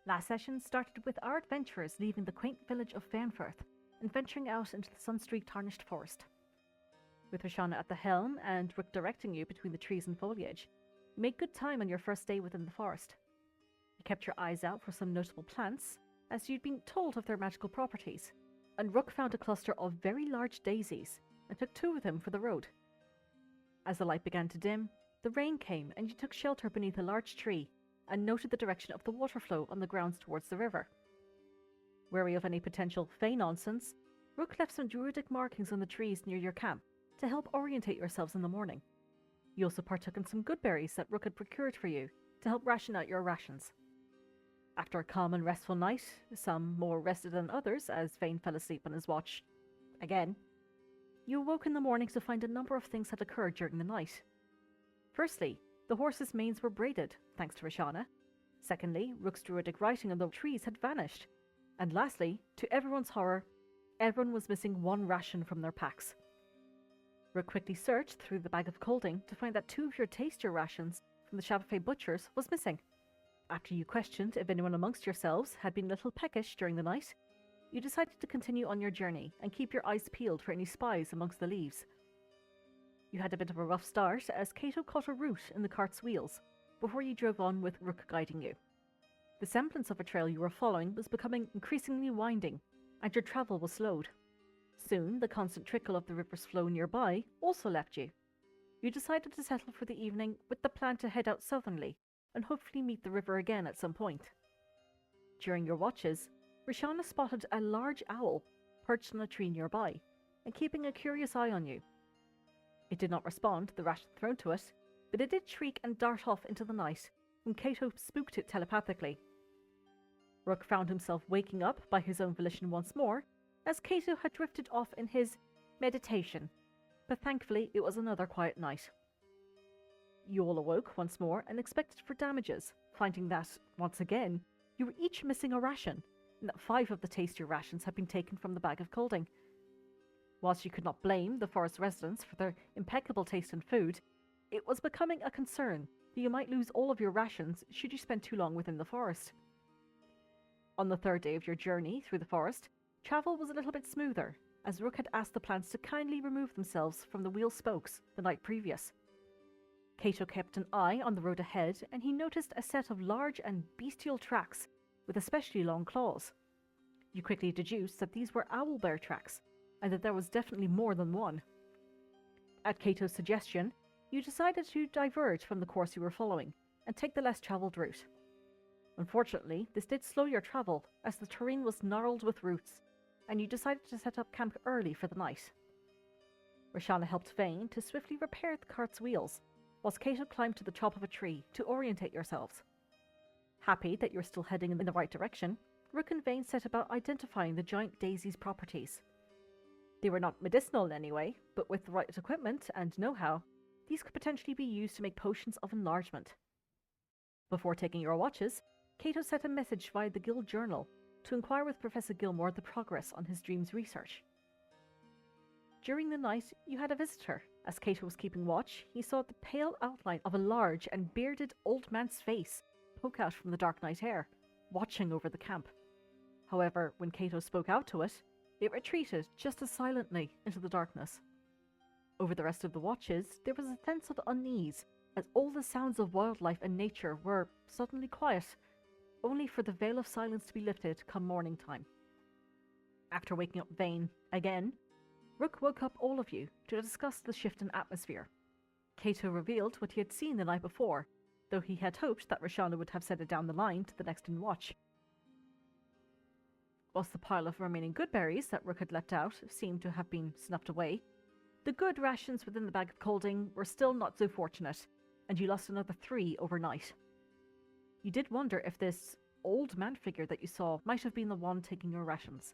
Last session started with our adventurers leaving the quaint village of Fanfirth and venturing out into the sun-streaked tarnished forest. With Roshana at the helm and Rook directing you between the trees and foliage, you made good time on your first day within the forest. You kept your eyes out for some notable plants, as you'd been told of their magical properties, and Rook found a cluster of very large daisies and took two of them for the road. As the light began to dim, the rain came and you took shelter beneath a large tree and noted the direction of the water flow on the grounds towards the river. Wary of any potential fey nonsense, Rook left some druidic markings on the trees near your camp to help orientate yourselves in the morning. You also partook in some good berries that Rook had procured for you to help ration out your rations. After a calm and restful night, some more rested than others as Vane fell asleep on his watch again, you awoke in the morning to find a number of things had occurred during the night. Firstly, the horses' manes were braided, thanks to Roshana. Secondly, Rook's druidic writing on the trees had vanished. And lastly, to everyone's horror, everyone was missing one ration from their packs. Rook quickly searched through the bag of colding to find that two of your taster rations from the Shabafay butchers was missing. After you questioned if anyone amongst yourselves had been a little peckish during the night, you decided to continue on your journey and keep your eyes peeled for any spies amongst the leaves. You had a bit of a rough start as Cato caught a root in the cart's wheels before you drove on with Rook guiding you. The semblance of a trail you were following was becoming increasingly winding, and your travel was slowed. Soon, the constant trickle of the river's flow nearby also left you. You decided to settle for the evening with the plan to head out southernly and hopefully meet the river again at some point. During your watches, Roshana spotted a large owl perched on a tree nearby and keeping a curious eye on you. It did not respond to the ration thrown to it, but it did shriek and dart off into the night when Cato spooked it telepathically. Rook found himself waking up by his own volition once more, as Cato had drifted off in his meditation, but thankfully it was another quiet night. You all awoke once more and expected for damages, finding that, once again, you were each missing a ration, and that 5 of the tastier rations had been taken from the bag of colding. Whilst you could not blame the forest residents for their impeccable taste in food, it was becoming a concern that you might lose all of your rations should you spend too long within the forest. On the third day of your journey through the forest, travel was a little bit smoother, as Rook had asked the plants to kindly remove themselves from the wheel spokes the night previous. Cato kept an eye on the road ahead, and he noticed a set of large and bestial tracks with especially long claws. You quickly deduced that these were owlbear tracks, and that there was definitely more than one. At Cato's suggestion, you decided to diverge from the course you were following and take the less travelled route. Unfortunately, this did slow your travel, as the terrain was gnarled with roots, and you decided to set up camp early for the night. Roshana helped Vane to swiftly repair the cart's wheels, whilst Cato climbed to the top of a tree to orientate yourselves. Happy that you were still heading in the right direction, Rook and Vane set about identifying the giant daisy's properties. They were not medicinal in any way, but with the right equipment and know-how, these could potentially be used to make potions of enlargement. Before taking your watches, Cato sent a message via the guild journal to inquire with Professor Gilmore the progress on his dream's research. During the night, you had a visitor. As Cato was keeping watch, he saw the pale outline of a large and bearded old man's face poke out from the dark night air, watching over the camp. However, when Cato spoke out to it, it retreated just as silently into the darkness. Over the rest of the watches, there was a sense of unease, as all the sounds of wildlife and nature were suddenly quiet, only for the veil of silence to be lifted come morning time. After waking up Vane again, Rook woke up all of you to discuss the shift in atmosphere. Cato revealed what he had seen the night before, though he had hoped that Roshana would have set it down the line to the next in watch. Whilst the pile of remaining good berries that Rook had left out seemed to have been snuffed away, the good rations within the bag of colding were still not so fortunate, and you lost another 3 overnight. You did wonder if this old man figure that you saw might have been the one taking your rations,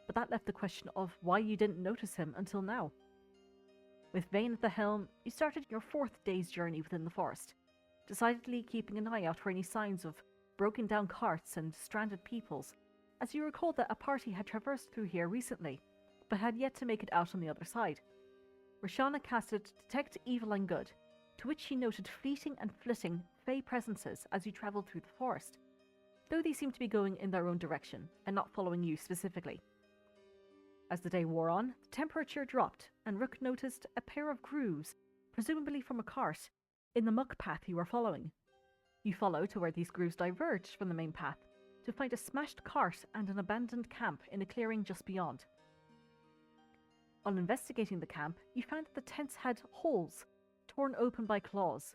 but that left the question of why you didn't notice him until now. With Vane at the helm, you started your 4th day's journey within the forest, decidedly keeping an eye out for any signs of broken down carts and stranded peoples, as you recalled that a party had traversed through here recently, but had yet to make it out on the other side. Roshana casted Detect Evil and Good, to which she noted fleeting and flitting fey presences as you travelled through the forest. though they seemed to be going in their own direction and not following you specifically. As the day wore on, the temperature dropped, and Rook noticed a pair of grooves, presumably from a cart, in the muck path you were following. You follow to where these grooves diverged from the main path, to find a smashed cart and an abandoned camp in a clearing just beyond. On investigating the camp, you found that the tents had holes, torn open by claws.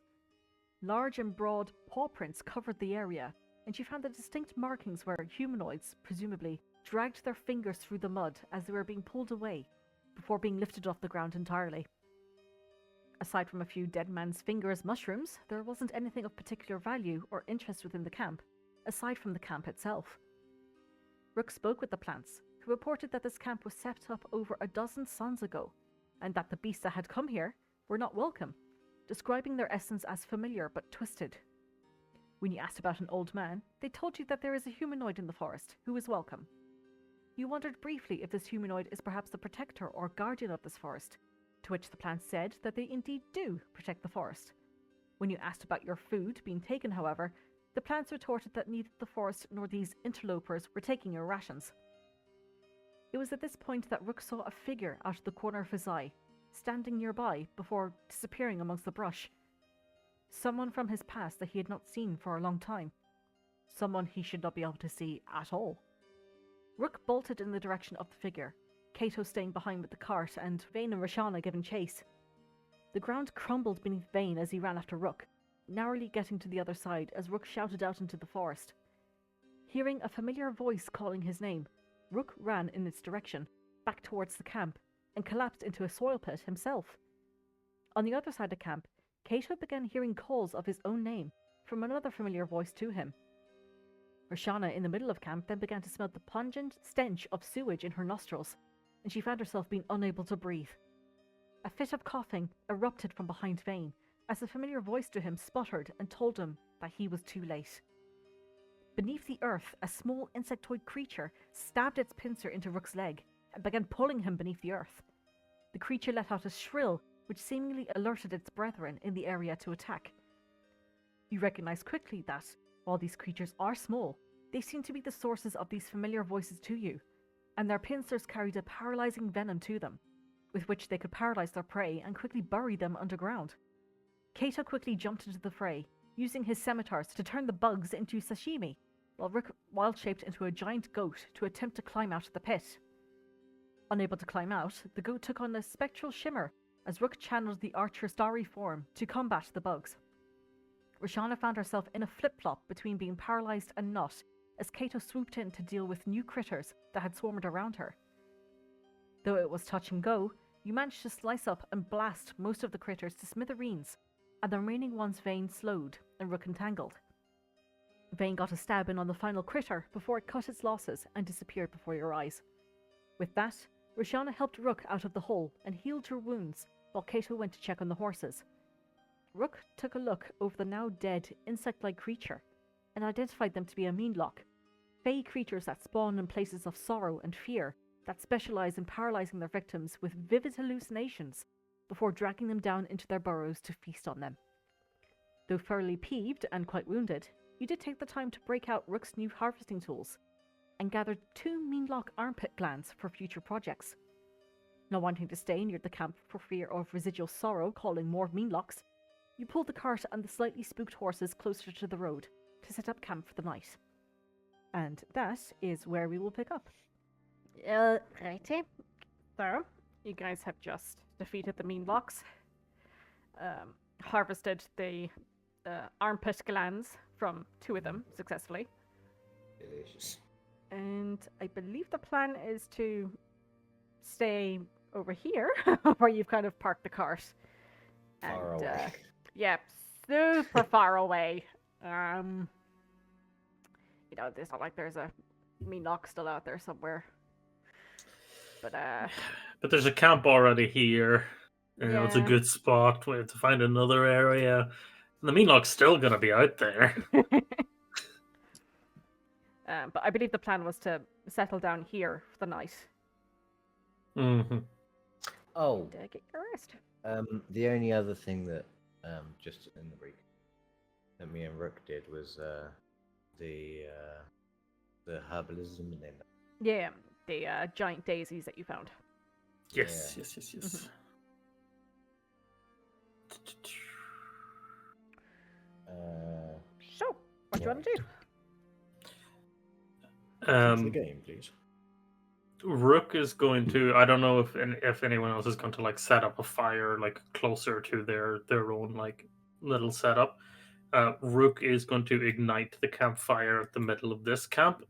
Large and broad paw prints covered the area, and you found the distinct markings where humanoids, presumably, dragged their fingers through the mud as they were being pulled away, before being lifted off the ground entirely. Aside from a few dead man's fingers mushrooms, there wasn't anything of particular value or interest within the camp, aside from the camp itself. Rook spoke with the plants, who reported that this camp was set up over a dozen suns ago, and that the beasts that had come here were not welcome, describing their essence as familiar but twisted. When you asked about an old man, they told you that there is a humanoid in the forest who is welcome. You wondered briefly if this humanoid is perhaps the protector or guardian of this forest, to which the plants said that they indeed do protect the forest. When you asked about your food being taken, however, the plants retorted that neither the forest nor these interlopers were taking your rations. It was at this point that Rook saw a figure out of the corner of his eye, standing nearby before disappearing amongst the brush. Someone from his past that he had not seen for a long time. Someone he should not be able to see at all. Rook bolted in the direction of the figure, Cato staying behind with the cart and Vane and Roshana giving chase. The ground crumbled beneath Vane as he ran after Rook, narrowly getting to the other side as Rook shouted out into the forest. Hearing a familiar voice calling his name, Rook ran in its direction, back towards the camp, and collapsed into a soil pit himself. On the other side of camp, Cato began hearing calls of his own name from another familiar voice to him. Roshana, in the middle of camp, then began to smell the pungent stench of sewage in her nostrils, and she found herself being unable to breathe. A fit of coughing erupted from behind Vane, as a familiar voice to him sputtered and told him that he was too late. Beneath the earth, a small insectoid creature stabbed its pincer into Rook's leg and began pulling him beneath the earth. The creature let out a shrill, which seemingly alerted its brethren in the area to attack. You recognize quickly that, while these creatures are small, they seem to be the sources of these familiar voices to you, and their pincers carried a paralyzing venom to them, with which they could paralyze their prey and quickly bury them underground. Cato quickly jumped into the fray, using his scimitars to turn the bugs into sashimi, while Rook wild-shaped into a giant goat to attempt to climb out of the pit. Unable to climb out, the goat took on a spectral shimmer as Rook channeled the archer's starry form to combat the bugs. Roshana found herself in a flip-flop between being paralyzed and not, as Cato swooped in to deal with new critters that had swarmed around her. Though it was touch and go, you managed to slice up and blast most of the critters to smithereens, and the remaining ones Vane slowed and Rook entangled. Vane got a stab in on the final critter before it cut its losses and disappeared before your eyes. With that, Roshana helped Rook out of the hole and healed her wounds, while Cato went to check on the horses. Rook took a look over the now dead insect-like creature and identified them to be a meanlock, fey creatures that spawn in places of sorrow and fear that specialize in paralyzing their victims with vivid hallucinations before dragging them down into their burrows to feast on them. Though thoroughly peeved and quite wounded, you did take the time to break out Rook's new harvesting tools and gathered 2 meanlock armpit glands for future projects. Not wanting to stay near the camp for fear of residual sorrow calling more meanlocks, you pulled the cart and the slightly spooked horses closer to the road to set up camp for the night. And that is where we will pick up. Righty. So, you guys have just defeated the meanlocks, harvested the armpit glands from 2 of them successfully. Delicious. And I believe the plan is to stay over here, where you've kind of parked the cart. Far away. Yeah, super far away. It's not like there's a meanlock still out there somewhere. But there's a camp already here. Yeah. It's a good spot. We have to find another area. And the meanlock's still going to be out there. But I believe the plan was to settle down here for the night. Mm-hmm. Oh. And get your rest. The only other thing that, just in the break, that me and Rook did was the herbalism and then Yeah, the giant daisies that you found. Yes, Yeah. yes. So, what do you want to do? choose the game, please. Rook is going to. I don't know if anyone else is going to like set up a fire like closer to their own like little setup. Rook is going to ignite the campfire at the middle of this camp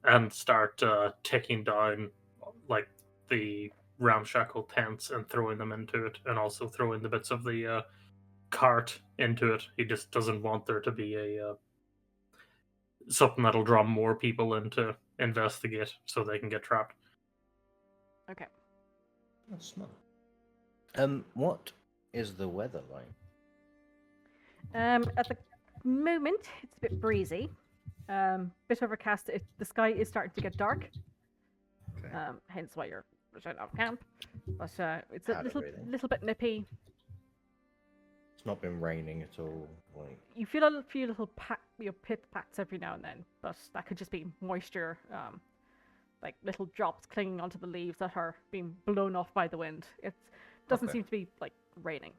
and start taking down like the ramshackle tents and throwing them into it, and also throwing the bits of the cart into it. He just doesn't want there to be a something that'll draw more people in to investigate, so they can get trapped. Okay. That's smart. What is the weather like? At the moment, it's a bit breezy. Bit overcast. The sky is starting to get dark. Okay. Hence why you're out of camp. But it's a Out of everything. little bit nippy. It's not been raining at all. Like, You feel a few little pit pats every now and then, but that could just be moisture, like little drops clinging onto the leaves that are being blown off by the wind. It doesn't Okay. seem to be like raining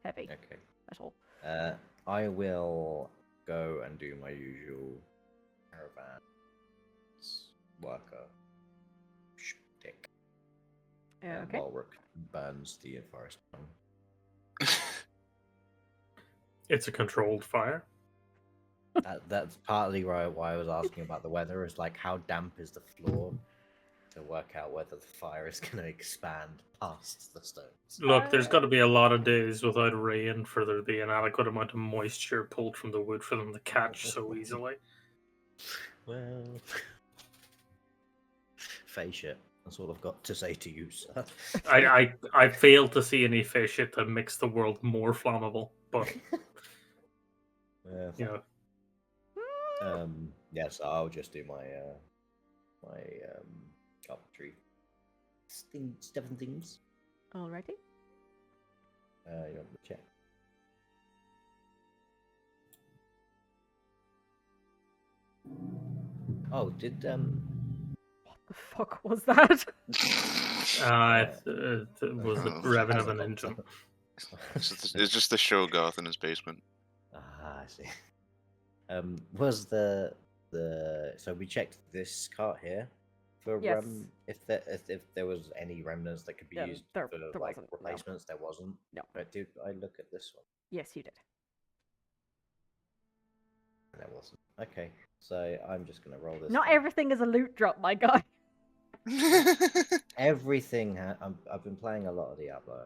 heavy okay. at all. I will go and do my usual caravan worker shtick. Okay. While Rook burns the forest down. It's a controlled fire. That's partly why I was asking about the weather, is like how damp is the floor to work out whether the fire is going to expand past the stones. Look, there's got to be a lot of days without rain for there to be an adequate amount of moisture pulled from the wood for them to catch so easily. Well, face it. That's all I've got to say to you, sir. I fail to see any fish shit that makes the world more flammable, but you know, Yes, I'll just do my carpentry stuff and things. Alrighty. You want to check? Oh, did What the fuck was that? it was the revving of an engine. It's just the show Garth in his basement. Ah, I see. Was the so we checked this cart here for Yes. if there was any remnants that could be used there for like wasn't, no. replacements, there wasn't. No. But did I look at this one? Yes, you did. There wasn't. Okay, so I'm just gonna roll this. Not thing. everything is a loot drop, my guy. Everything. I've been playing a lot of Diablo.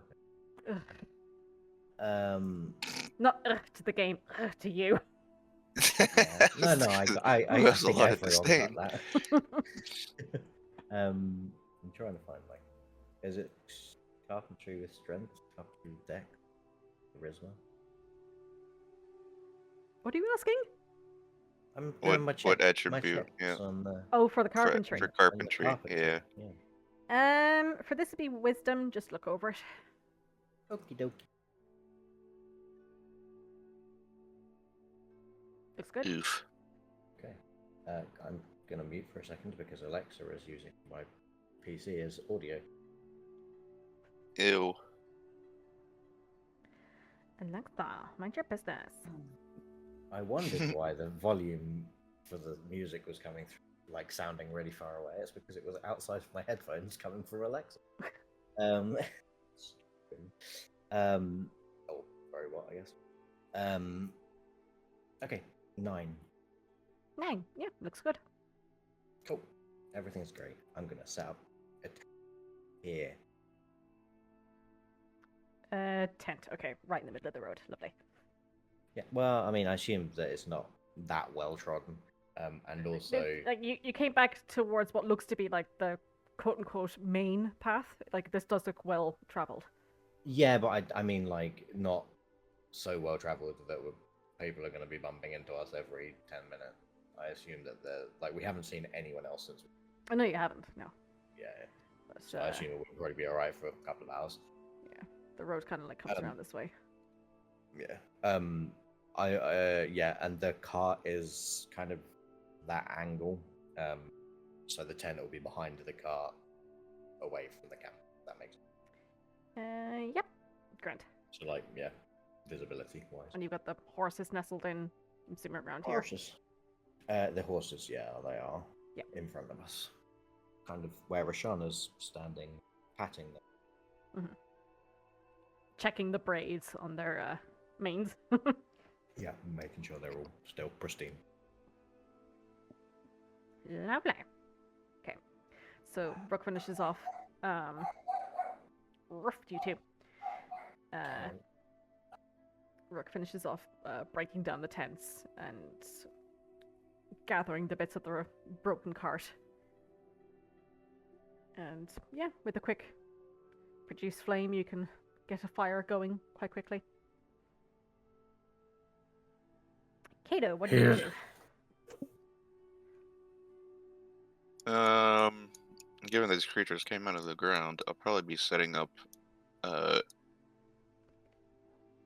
Not to the game, to you. No, I That's a think lot of everyone got disdain. that. I'm trying to find like, is it carpentry with strength, carpentry with dex, charisma? What are you asking? I'm doing my what my attribute? checks Yeah. on the Oh, for the For carpentry. carpentry, carpentry, yeah. For this to be wisdom, just look over it. Okie dokie. Looks good. Oof. Okay. I'm gonna mute for a second because Alexa is using my PC as audio. Ew. Alexa, mind your business. I wondered why the volume for the music was coming through, like sounding really far away. It's because it was outside of my headphones coming from Alexa. Oh, very well, I guess. Okay, 9. 9. Yeah, looks good. Cool. Everything's great. I'm gonna set up it here. Tent. Okay, right in the middle of the road. Lovely. Yeah. Well, I mean, I assume that it's not that well trodden, and also. Like you came back towards what looks to be like the quote unquote main path. Like this does look well traveled. Yeah, but I mean, like, not so well traveled that people are going to be bumping into us every 10 minutes. I assume that we haven't seen anyone else since. I know you haven't. No. Yeah. But, So I assume we'll probably be alright for a couple of hours. yeah, the road kind of like comes around this way. Yeah. Yeah, and the cart is kind of that angle. So the tent will be behind the cart, away from the camp. That makes sense. Yep. Grand. So like, yeah, visibility wise. And you've got the horses nestled in, I'm assuming around here. Horses. The horses, yeah, they are Yep. in front of us. Kind of where Rashana's standing, patting them. Checking the braids on their manes. Yeah, making sure they're all still pristine. Lovely. Okay. So Brooke finishes off. Rough you two. Rook finishes off breaking down the tents and gathering the bits of the broken cart. And yeah, with a quick produce flame, you can get a fire going quite quickly. Kato, what do you do? Given these creatures came out of the ground, I'll probably be setting up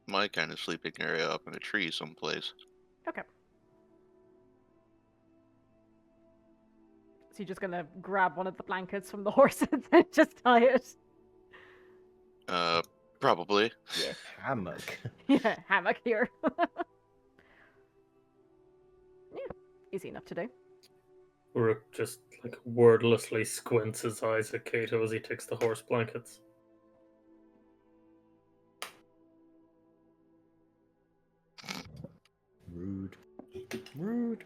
my kind of sleeping area up in a tree someplace. Okay. So you're just gonna grab one of the blankets from the horses and just tie it? Probably. Yeah, hammock. Yeah, hammock here. Yeah, easy enough to do. Rook just like wordlessly squints his eyes at Kato as he takes the horse blankets. Rude. Rude.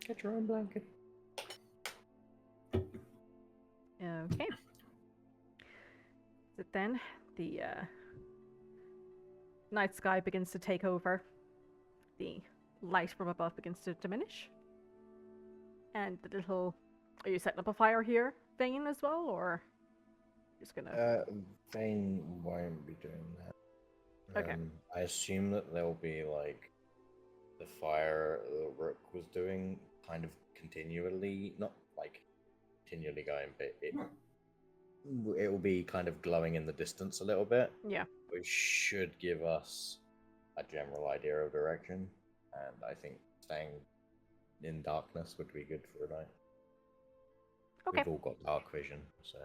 Get your own blanket. Okay. So then the night sky begins to take over. The light from above begins to diminish. And the little... Are you setting up a fire here, Vane, as well, or just gonna... Vane won't be doing that. Okay. I assume that there'll be, like, the fire that Rook was doing kind of continually, not, like, continually going, but it will be kind of glowing in the distance a little bit. Yeah. Which should give us a general idea of direction, and I think staying in darkness would be good for a night. Okay. We've all got dark vision, so.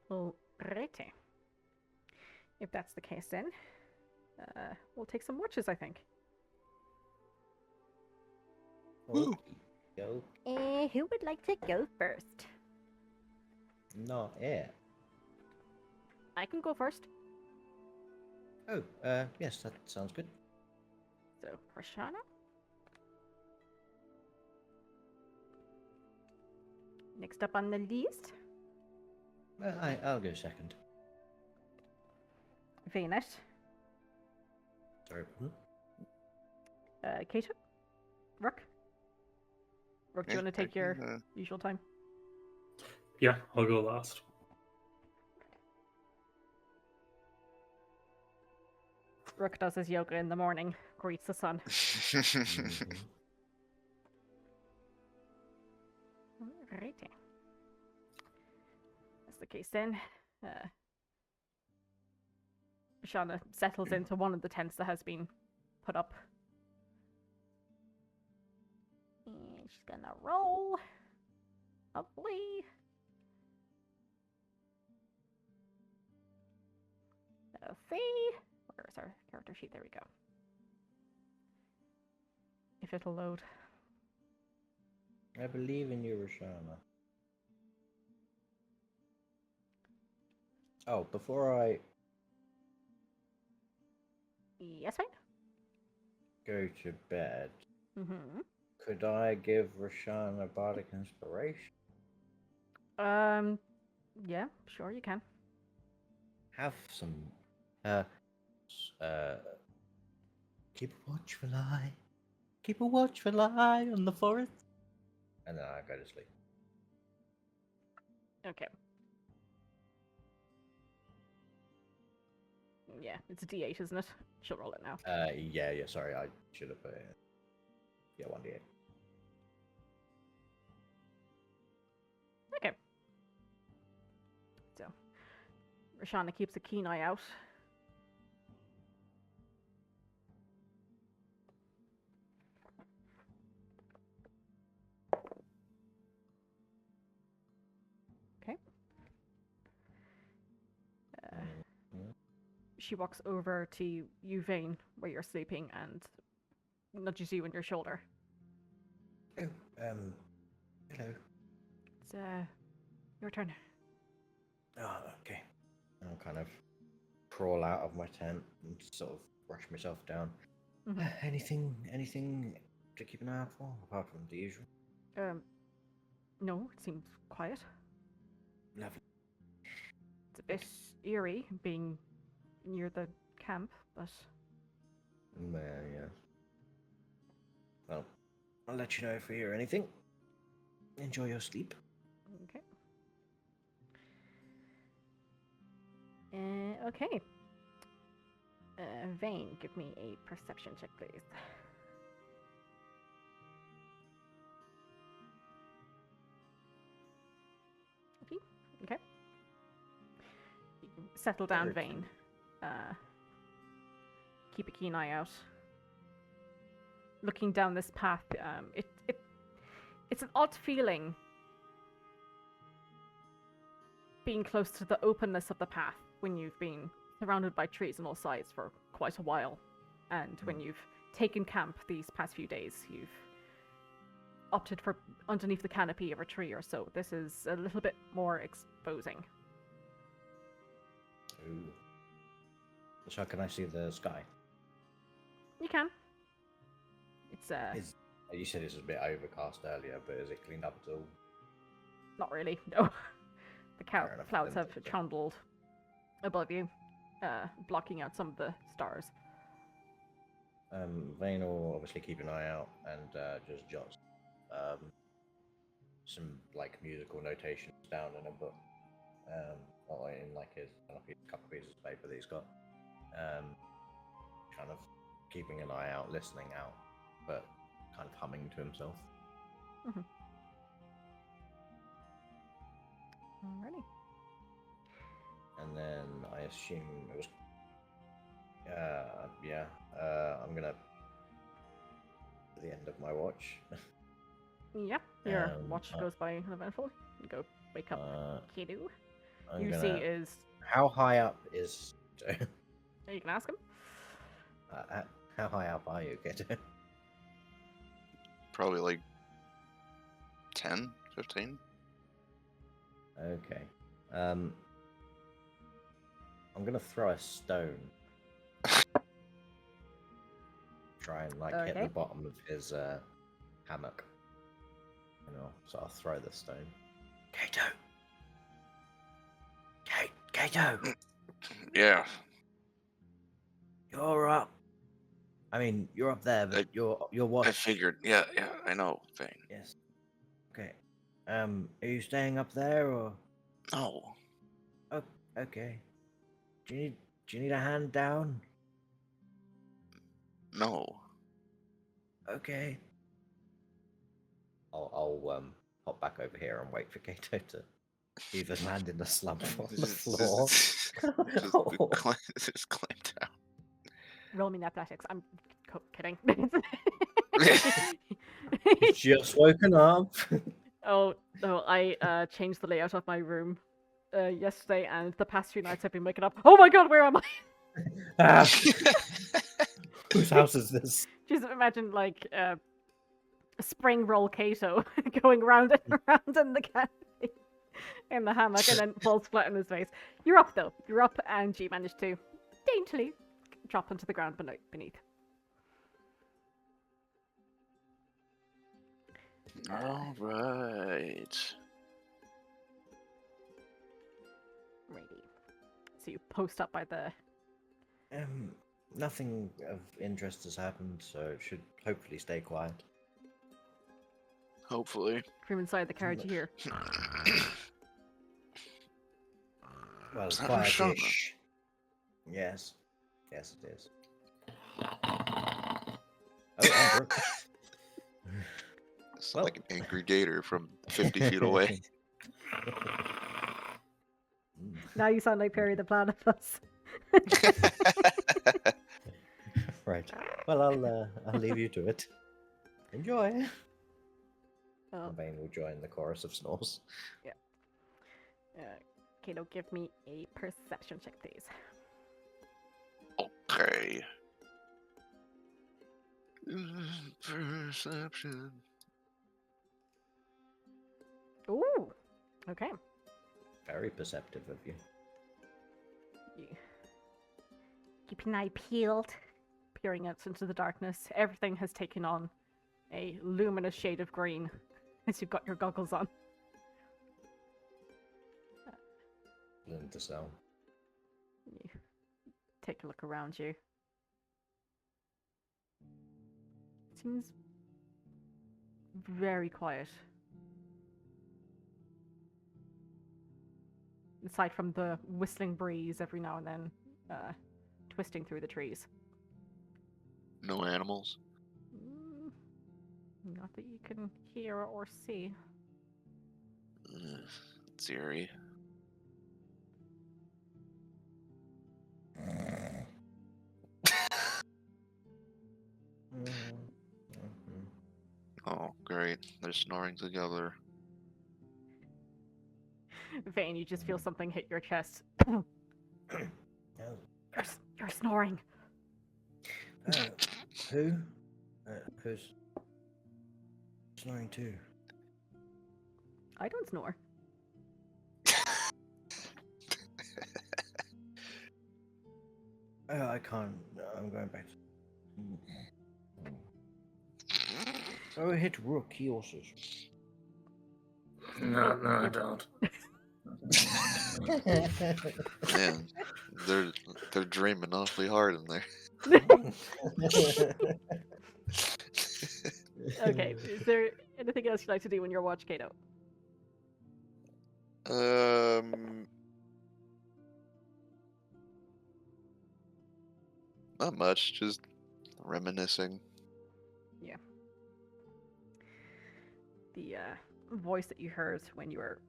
Alrighty. If that's the case, then we'll take some watches, I think. Woo. Go. Who would like to go first? Not it. I can go first. Oh, yes, that sounds good. So, Rashana. Next up on the list, I'll go second. Venus. Sorry. Kato. Rook. Rook, do you Yeah, want to I take your can, usual time? Yeah, I'll go last. Rook does his yoga in the morning, greets the sun. Mhm. Alrighty. That's the case then. Shauna settles into one of the tents that has been put up. And she's gonna roll. Lovely. Let's see. Where's our character sheet? There we go. If it'll load. I believe in you, Rashana. Oh, before I Yes, fine. go to bed, Mm-hmm. could I give Rashana bardic inspiration? Yeah, sure you can. Have some, keep a watchful eye. Keep a watchful eye on the forest. And then I go to sleep. Okay. Yeah, it's a D8, isn't it? She'll roll it now. Yeah, sorry, I should have put it in. Yeah, 1d8. Okay. So, Rashana keeps a keen eye out. she walks over to you, Vane, where you're sleeping, and nudges you on your shoulder. Oh, hello. It's your turn. Oh, okay. I'll kind of crawl out of my tent and sort of brush myself down. Mhm. Anything to keep an eye out for, apart from the usual? No, it seems quiet. Lovely. It's a bit eerie being near the camp, but Yeah. Well, I'll let you know if we hear anything. Enjoy your sleep. okay. Okay. Vane, give me a perception check, please. Okay. Settle down, Very Vane. Keep a keen eye out. Looking down this path, it's an odd feeling being close to the openness of the path when you've been surrounded by trees on all sides for quite a while, and when you've taken camp these past few days, you've opted for underneath the canopy of a tree or so. This is a little bit more exposing. Ooh. So can I see the sky? You can. It's You said it was a bit overcast earlier, but is it cleaned up at all? not really, no. The Fair enough, clouds then. have trundled above you, blocking out some of the stars. Vane will obviously keep an eye out and just jots some like musical notations down in a book, or in like his couple pieces of paper that he's got. Kind of keeping an eye out, listening out, but kind of humming to himself. Alrighty. And then I assume it was. I'm gonna. At the end of my watch. Yeah, your Um, watch goes by uneventful. You go wake up Kidu. I'm You gonna, see is. How high up is? You can ask him. How high up are you, Geto? Probably like 10, 15. Okay. I'm gonna throw a stone. Try and like hit Okay. the bottom of his hammock. So I'll throw the stone. Kato! Yeah. You're up. I mean, you're up there, but you're what? I figured. Yeah, I know, Vane. Yes. Okay. Are you staying up there or? No. Oh, okay. Do you need a hand down? No. Okay. I'll hop back over here and wait for Kato to either land in a slump on the floor. Just climb down. Roll me in athletics. I'm kidding. You've just woken up. Oh no, I changed the layout of my room yesterday, and the past few nights I've been waking up. Oh my god, where am I? Whose house is this? Just imagine like a spring roll Kato going round and around in the canopy, in the hammock, and then falls flat on his face. You're up though. You're up, and you managed to daintily drop onto the ground beneath. All right. Righty. So you post up by the. Nothing of interest has happened, so it should hopefully stay quiet. Hopefully. From inside the carriage here. Well, Is that Roshana? quiet-ish. Yes. Yes, it is. Oh, Andrew. It's Well. like an angry gator from 50 feet away. Now you sound like Perry the Platypus. Right. Well, I'll leave you to it. Enjoy. Oh, Vane will join the chorus of snores. Kato, give me a perception check, please. Okay. Perception. Ooh. Okay. Very perceptive of you. You keep an eye peeled, peering out into the darkness. Everything has taken on a luminous shade of green as you've got your goggles on. Learn to sell. You take a look around you. Seems very quiet. Aside from the whistling breeze every now and then, twisting through the trees. No animals. Not that you can hear or see. It's eerie. Oh, great. They're snoring together. Vane, you just feel something hit your chest. Oh, You're snoring. who? Who's snoring too? I don't snore. I can't. I'm going back. Oh, hit Rook. He also. No, I don't. Man, they're dreaming awfully hard in there. Okay, is there anything else you'd like to do when you're watch, Kato? Not much, just reminiscing. Yeah. The voice that you heard when you were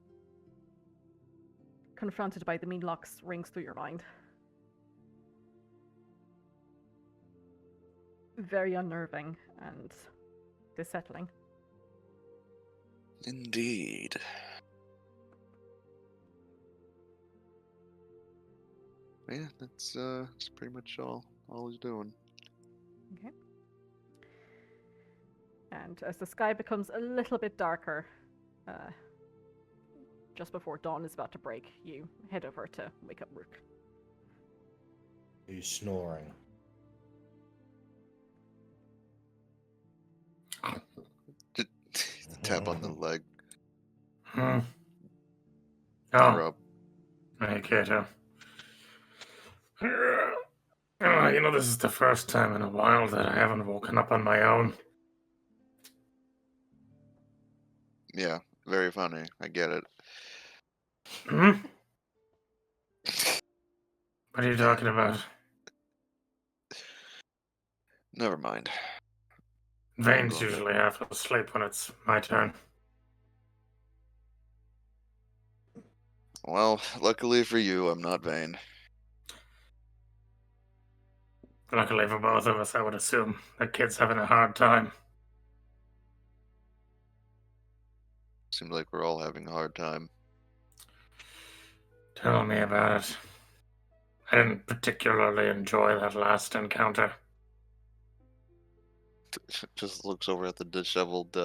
confronted by the mean locks rings through your mind. Very unnerving and dissettling. Indeed. Yeah, that's pretty much all he's doing. Okay. And as the sky becomes a little bit darker, just before dawn is about to break, you head over to wake up Rook. Who's snoring? Tap on the leg. Oh, You're up. hey, Kato. This is the first time in a while that I haven't woken up on my own. Yeah, very funny. I get it. Hmm? What are you talking about? Never mind. Vane's usually half asleep when it's my turn. Well, luckily for you, I'm not Vane. Luckily for both of us, I would assume. The kid's having a hard time. Seems like we're all having a hard time. Tell me about it. I didn't particularly enjoy that last encounter. Just looks over at the disheveled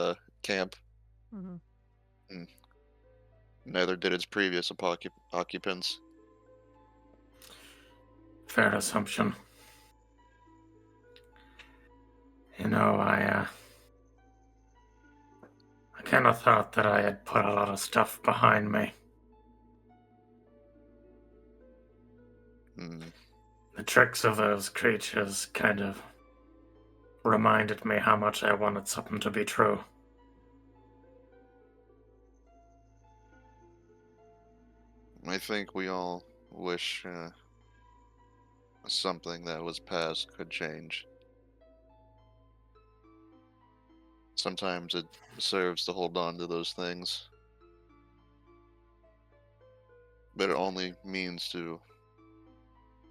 camp. Mm-hmm. Neither did its previous occupants. Fair assumption. I kind of thought that I had put a lot of stuff behind me. The tricks of those creatures kind of reminded me how much I wanted something to be true. I think we all wish something that was past could change. Sometimes it serves to hold on to those things, but it only means to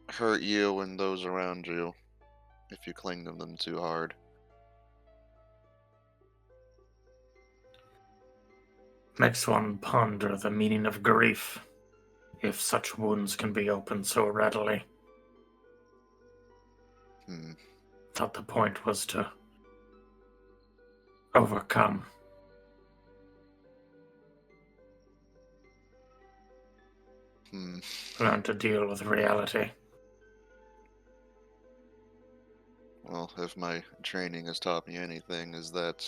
hurt you and those around you if you cling to them too hard. Makes one ponder the meaning of grief, if such wounds can be opened so readily. Hmm. Thought the point was to overcome. Hmm. Learn to deal with reality. Well, if my training has taught me anything, is that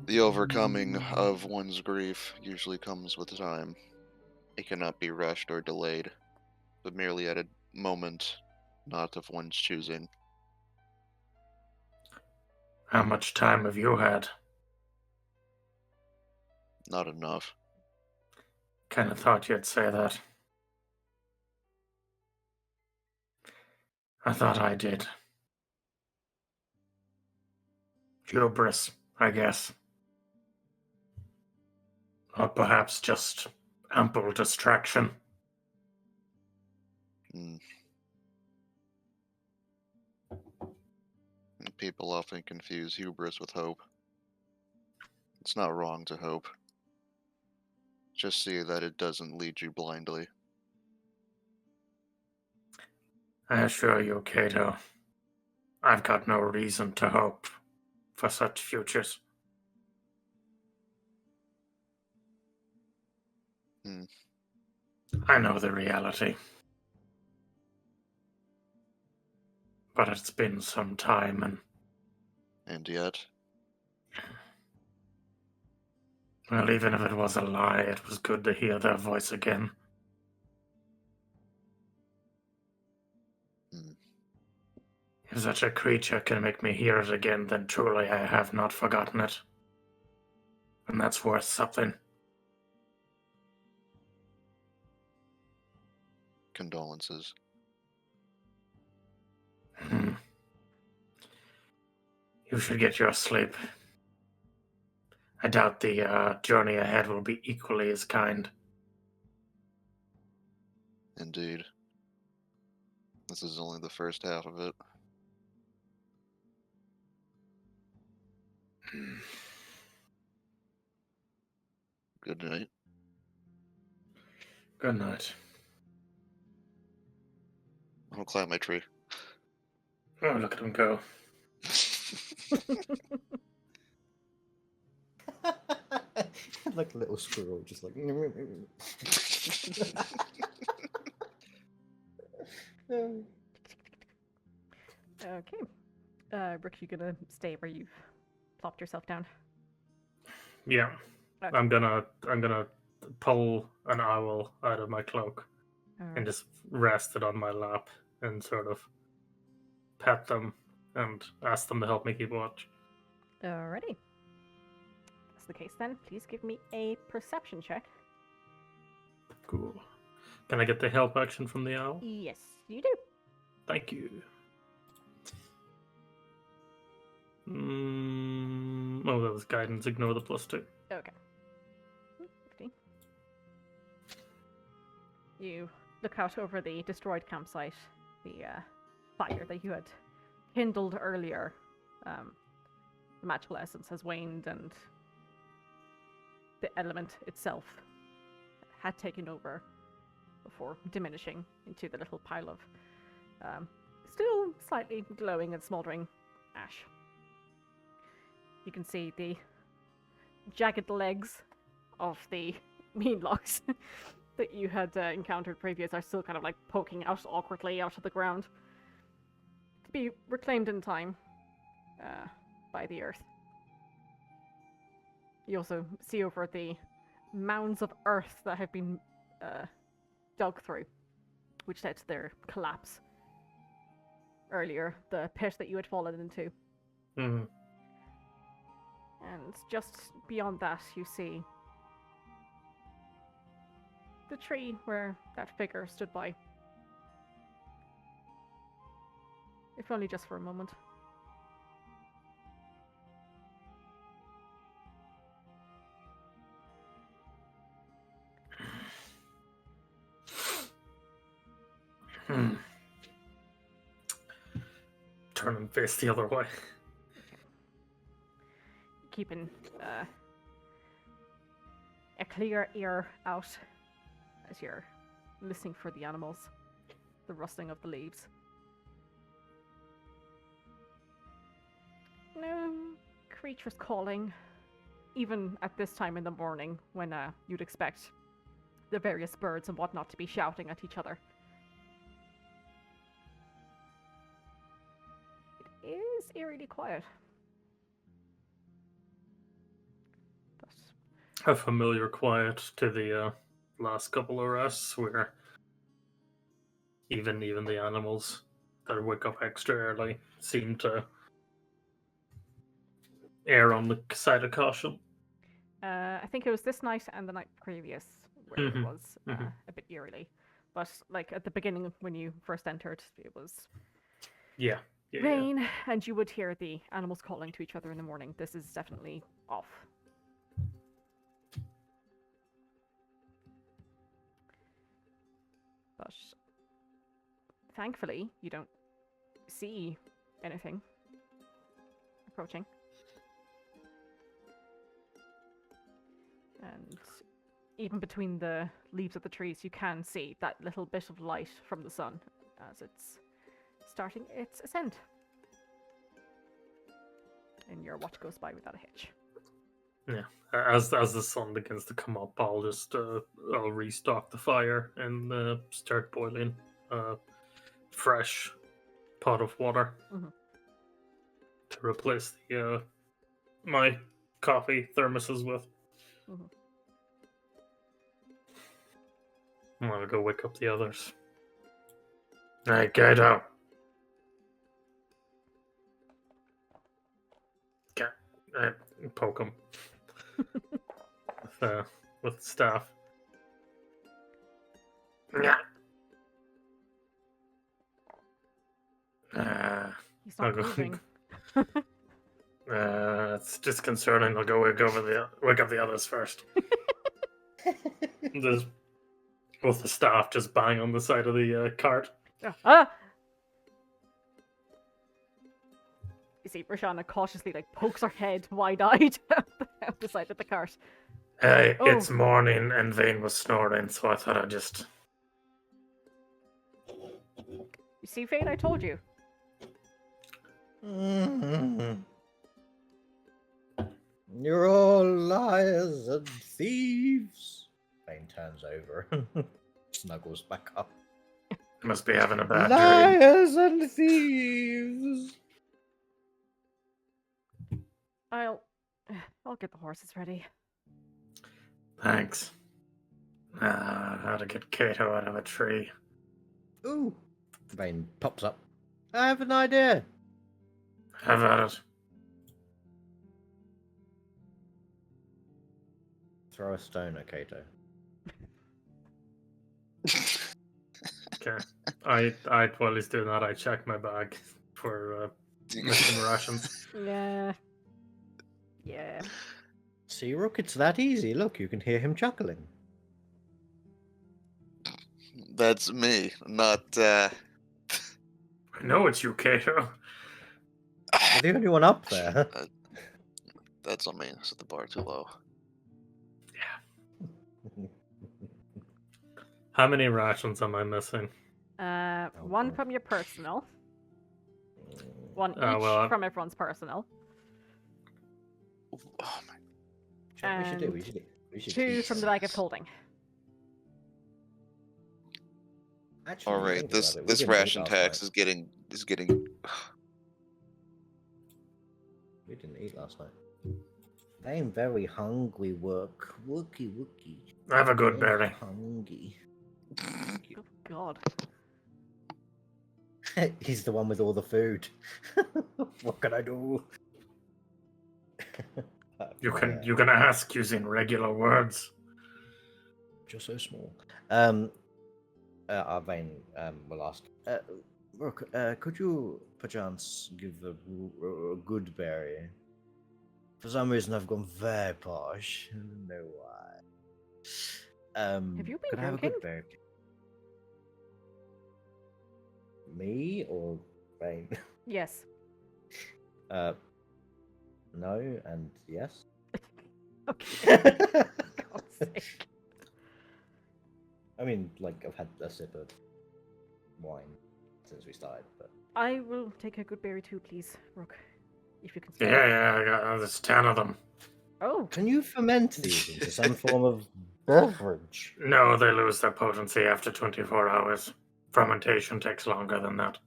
the overcoming of one's grief usually comes with time. It cannot be rushed or delayed, but merely at a moment not of one's choosing. How much time have you had? Not enough. Kinda thought you'd say that. I thought I did. Hubris, I guess. Or perhaps just ample distraction. Hmm. People often confuse hubris with hope. It's not wrong to hope. Just see that it doesn't lead you blindly. I assure you, Cato, I've got no reason to hope for such futures. Hmm. I know the reality. But it's been some time, And yet, well, even if it was a lie, it was good to hear their voice again. hmm, If such a creature can make me hear it again, then truly I have not forgotten it. And that's worth something. condolences. Hmm. You should get your sleep. I doubt the journey ahead will be equally as kind. Indeed. This is only the first half of it. Good night. Good night. I'll climb my tree. Oh, look at him go. Like a little squirrel, just like. Okay. Rick, you gonna stay where you've plopped yourself down? Yeah. Okay. I'm gonna pull an owl out of my cloak and Alright. just rest it on my lap and sort of pet them and ask them to help me keep watch. Alrighty. That's the case then. Please give me a perception check. Cool. Can I get the help action from the owl? Yes, you do. Thank you. Oh, that was guidance. Ignore the +2. Okay. 50. You look out over the destroyed campsite, the fire that you had kindled earlier. The magical essence has waned, and the element itself had taken over before diminishing into the little pile of still slightly glowing and smouldering ash. You can see the jagged legs of the mean logs that you had encountered previous are still kind of like poking out awkwardly out of the ground to be reclaimed in time by the earth. You also see over the mounds of earth that have been dug through, which led to their collapse earlier, the pit that you had fallen into. Mm. And just beyond that, you see the tree where that figure stood by. If only just for a moment. Turn and face the other way. Keeping a clear ear out as you're listening for the animals, the rustling of the leaves. No creatures calling, even at this time in the morning when you'd expect the various birds and whatnot to be shouting at each other. It is eerily quiet. But A familiar quiet to the last couple of rests, where even the animals that wake up extra early seem to err on the side of caution. I think it was this night and the night previous where it was a bit eerily. But like at the beginning when you first entered, it was Yeah. rain, and you would hear the animals calling to each other in the morning. This is definitely off. But thankfully, you don't see anything approaching. And even between the leaves of the trees, you can see that little bit of light from the sun as it's starting its ascent. And your watch goes by without a hitch. Yeah. As the sun begins to come up, I'll just I'll restock the fire and start boiling fresh pot of water to replace the my coffee thermoses with. I'm gonna go wake up the others. Hey, Gato. Poke him with the staff. Yeah. He's not moving. It's disconcerting. I'll go wake up the others first. There's both the staff just bang on the side of the cart. You see, Roshana cautiously pokes her head wide-eyed out the side of the cart. Hey, it's morning and Vane was snoring, so I thought I'd just... You see, Vane, I told you. You're all liars and thieves. Vane turns over, snuggles back up. Must be having a bad dream. Liars and thieves. I'll get the horses ready. Thanks. How to get Kato out of a tree. Ooh. Vane pops up. I have an idea. Have at it. Throw a stone at Kato. Okay. While he's doing that, I check my bag for missing rations. Yeah. See, Rook, it's that easy. Look, you can hear him chuckling. That's me, not. I know it's you, Kato. You're the only one up there. That's on me. I set the bar too low. Yeah. How many rations am I missing? One from your personal. One each from everyone's personal. Oh my! What we should do? We should two from the bag of holding. Actually, all right, this ration tax is getting. We didn't eat last night. I'm very hungry. Wookie. Have a good berry. Hungry. Oh God. He's the one with all the food. What can I do? You can ask using regular words. You're so small. Vane will ask. Rook, could you perchance give a good berry? For some reason, I've gone very posh. I don't know why. Have you been could I have a drinking? good berry? Me or Vane? Yes. No and yes. Okay. God's sake. I mean, I've had a sip of wine since we started, but I will take a good berry too, please, Rook. if you can Yeah, spare. there's 10 of them. Oh, Can you ferment these into some form of beverage? No, they lose their potency after 24 hours. Fermentation takes longer than that.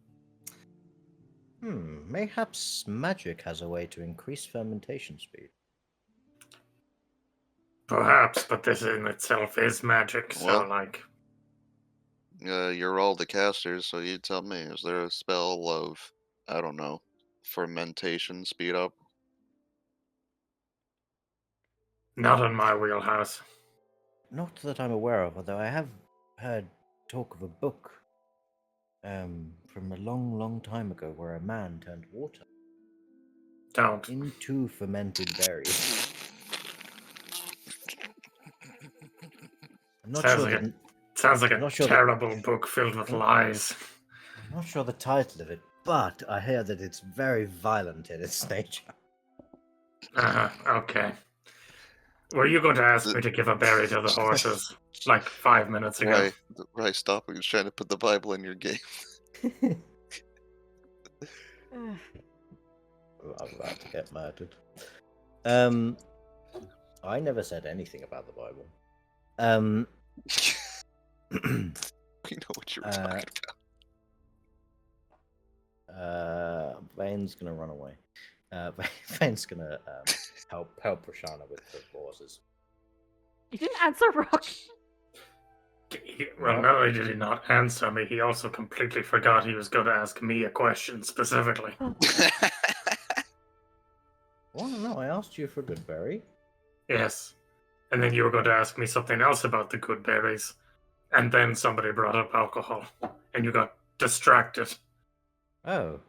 Mayhaps magic has a way to increase fermentation speed. Perhaps, but this in itself is magic, so Well- like... You're all the casters, so you tell me. Is there a spell of, I don't know, fermentation speed up? Not in my wheelhouse. Not that I'm aware of, although I have heard talk of a book from a long, long time ago where a man turned water Don't. into fermented berries. I'm not Sounds sure like the, Sounds like I'm a not sure that- terrible book filled with lies. I'm not sure the title of it, but I hear that it's very violent in its nature. Okay. Were you going to ask me to give a berry to the horses like 5 minutes ago? Right, stop. He was trying to put the Bible in your game. ugh. I'm about to get murdered. I never said anything about the Bible. We know what you were talking about. Vane's gonna run away. Vane's gonna help Roshana with the horses. You didn't answer, Rock. Well, not only did he not answer me, he also completely forgot he was going to ask me a question specifically. Well, no, I asked you for a good berry. Yes. And then you were going to ask me something else about the good berries. And then somebody brought up alcohol. And you got distracted. Oh.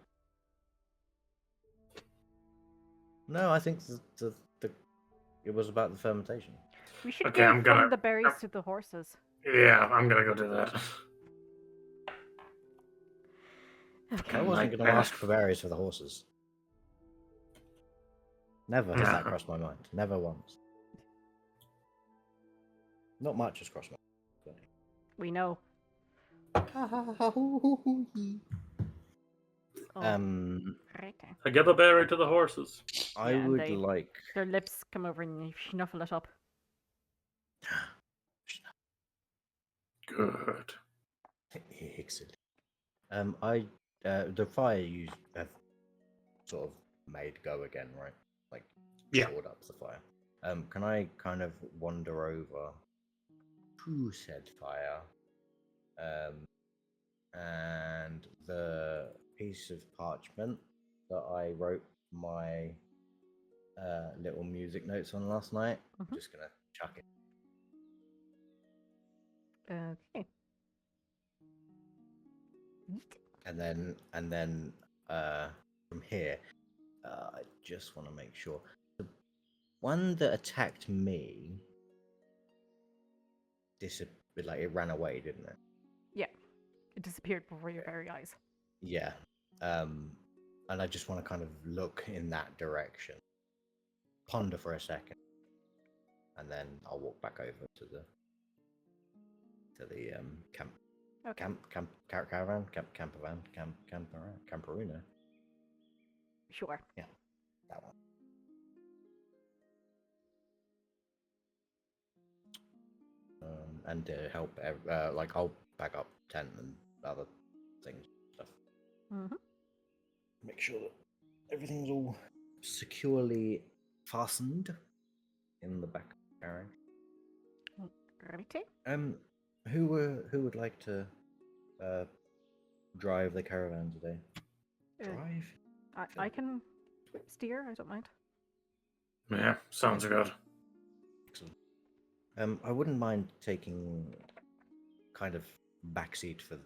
No, I think it was about the fermentation. We should Okay, give I'm gonna- the berries to the horses. Yeah, I'm going to go do that. I wasn't going to ask for berries for the horses. Never has that crossed my mind. Never once. Not much has crossed my mind. We know. Oh, right. I give a berry to the horses. I Yeah, and would they- like. Their lips come over and you snuffle it up. Good. Excellent. The fire you have sort of made go again, right? Like, Yeah. shored up the fire. Can I kind of wander over to said fire, and the piece of parchment that I wrote my little music notes on last night? Mhm. I'm just gonna chuck it. Okay. And then from here, I just want to make sure the one that attacked me it ran away, didn't it? Yeah. It disappeared before your very eyes. Yeah. And I just want to kind of look in that direction, ponder for a second, and then I'll walk back over to the camp. Okay. Caravan, camperuna. Sure. That one. And to help, I'll pack up tent and other things, stuff. Mm-hmm. Make sure that everything's all securely fastened in the back of the carriage. Righty. Who would like to drive the caravan today? Drive? I can steer. I don't mind. Yeah, sounds good. Excellent. I wouldn't mind taking kind of backseat for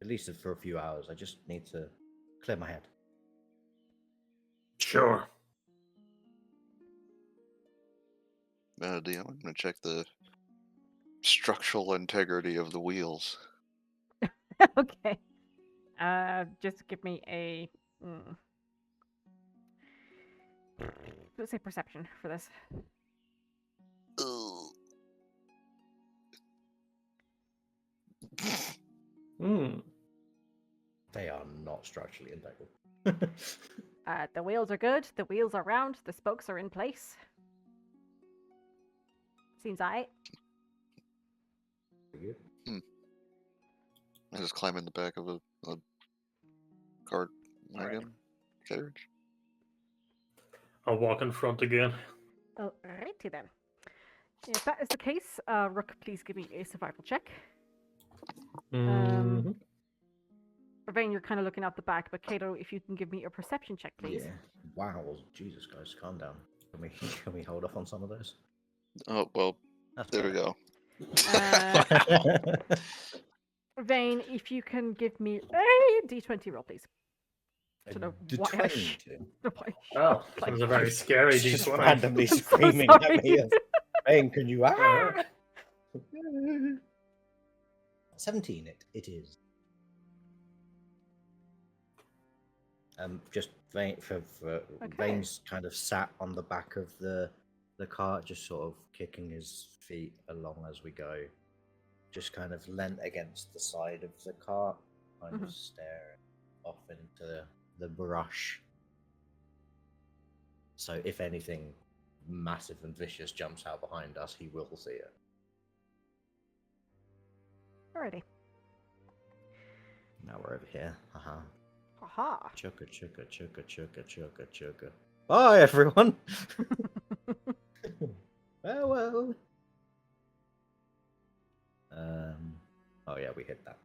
at least for a few hours. I just need to clear my head. Sure. Deal. I'm gonna check the structural integrity of the wheels. Okay. Just give me a. Let's say perception for this. Hmm. They are not not structurally integral. The wheels are good. The wheels are round. The spokes are in place. Seems aight. Pretty good. I just climb in the back of a cart wagon carriage. I'll walk in front again. Alrighty then. If that is the case, Rook, please give me a survival check. Mhm. Vane, you're kind of looking out the back, but Kato, if you can give me a perception check, please. Yeah. Wow. Jesus, guys, calm down. Can we hold off on some of those? Oh, well, That's there we better. go. Vane, if you can give me a d20 roll, please. A To know d- why I 22. Oh, that was a very scary Just D20. randomly I'm so screaming at me. sorry. Saying, can you? 17. It is. Just Vane Vane's kind of sat on the back of the cart, just sort of kicking his feet along as we go. Just kind of leant against the side of the cart, kind of staring off into the brush. So if anything massive and vicious jumps out behind us, he will see it. Alrighty. Now we're over here. Haha. Aha. Chugga, chugga, chugga, chugga, chugga, chugga. Bye, everyone. Farewell. Oh yeah, we hit that.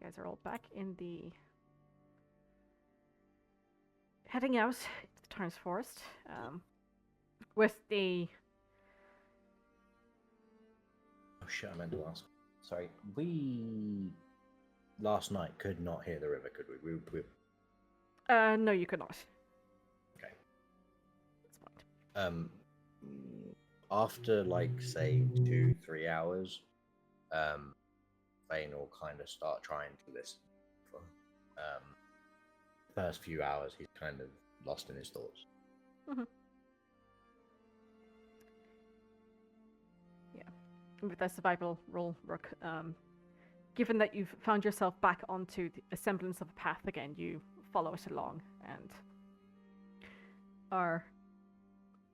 You guys are all back in the... heading out into the Tarnished Forest. With the... Oh shit, I meant to ask. Sorry, we last night could not hear the river, could we? no, you could not. Okay. That's fine. After like say 2-3 hours, Vane will kind of start trying to listen. For first few hours, he's kind of lost in his thoughts. Yeah. With that survival roll, Rook, given that you've found yourself back onto a semblance of a path again, you follow it along and are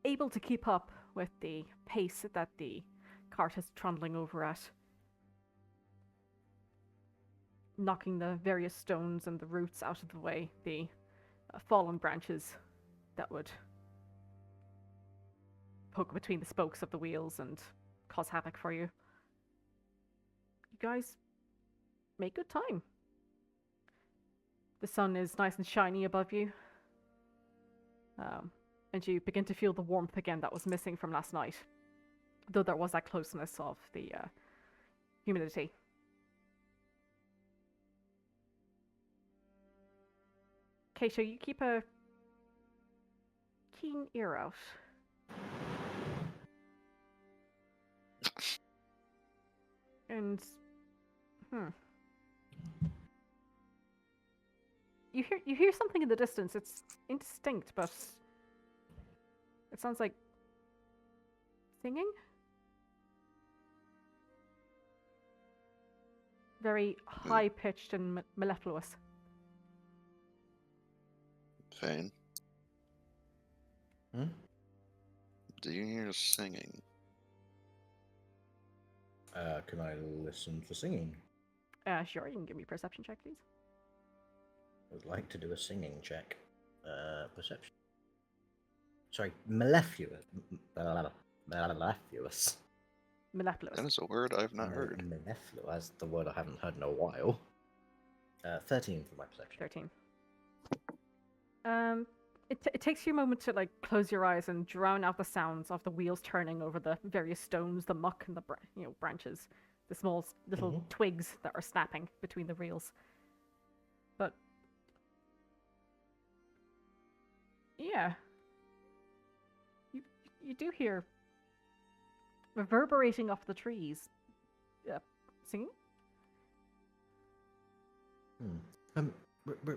able to keep up with the pace that the cart is trundling over at, knocking the various stones and the roots out of the way, the fallen branches that would poke between the spokes of the wheels and cause havoc for you. You guys make good time. The sun is nice and shiny above you. And you begin to feel the warmth again that was missing from last night. Though there was that closeness of the humidity. Keisha, you keep a keen ear out. And you hear something in the distance. It's indistinct, but it sounds like singing. Very high pitched and mellifluous. Vane, Hmm? do you hear singing? Can I listen for singing? Sure, you can give me a perception check, please. I would like to do a singing check. Perception. Sorry, mellifluous. Mellifluous. Mellifluous. That is a word I've not heard. Mellifluous. That's the word I haven't heard in a while. 13 for my perception. 13. It takes you a moment to like close your eyes and drown out the sounds of the wheels turning over the various stones, the muck, and the branches, the small little twigs that are snapping between the reels. But yeah, you do hear reverberating off the trees, singing.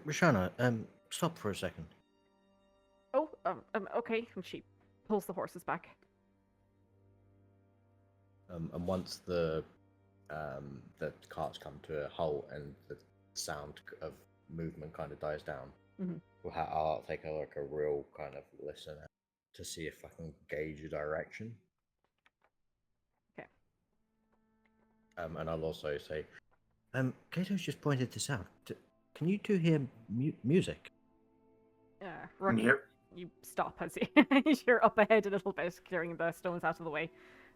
Rashana, stop for a second. Oh, okay. And she pulls the horses back. And once the carts come to a halt and the sound of movement kind of dies down, Mhm. I'll take a real kind of listen to see if I can gauge a direction. Okay. And I'll also say, Kato's just pointed this out. Can you two hear music? Rook, Yep. you stop as you're up ahead a little bit, clearing the stones out of the way.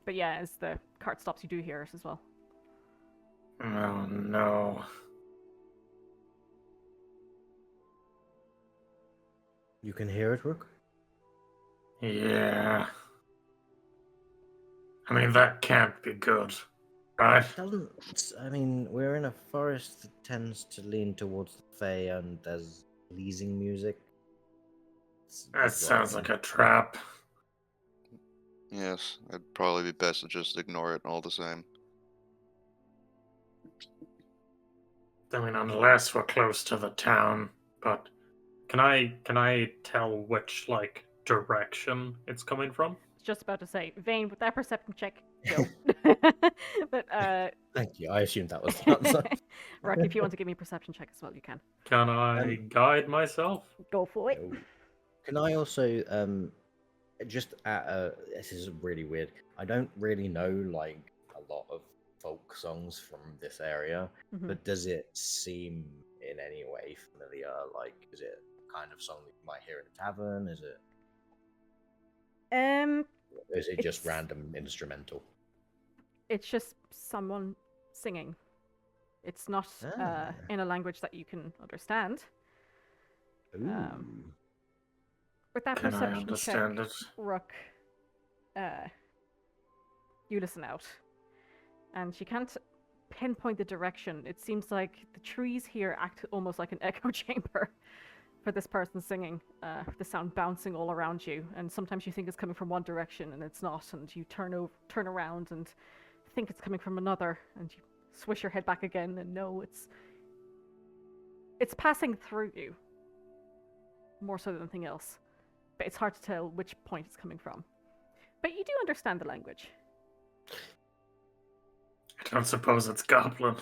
But yeah, as the cart stops, you do hear it as well. Oh no. You can hear it, Rook? Yeah. I mean, that can't be good, right? I mean, we're in a forest that tends to lean towards the Fae, and there's pleasing music. That sounds like a trap. Yes, it'd probably be best to just ignore it all the same. I mean, unless we're close to the town, but can I tell which like direction it's coming from? Just about to say, Vane, with that perception check, go. But Thank you. I assumed that was the answer. Rook, if you want to give me a perception check as well, you can. Can I guide myself? Go for it. Oh. Can I also just this is really weird. I don't really know like a lot of folk songs from this area, Mhm. but does it seem in any way familiar? Like, is it kind of song that you might hear in a tavern? Is it just It's- random instrumental? It's just someone singing. It's not in a language that you can understand. Ooh. With that Can I perception understand check, it? Rook, you listen out, and she can't pinpoint the direction. It seems like the trees here act almost like an echo chamber for this person singing. The sound bouncing all around you, and sometimes you think it's coming from one direction and it's not, and you turn around and think it's coming from another, and you swish your head back again, and no, it's passing through you more so than anything else. But it's hard to tell which point it's coming from. But you do understand the language. I don't suppose it's Goblin.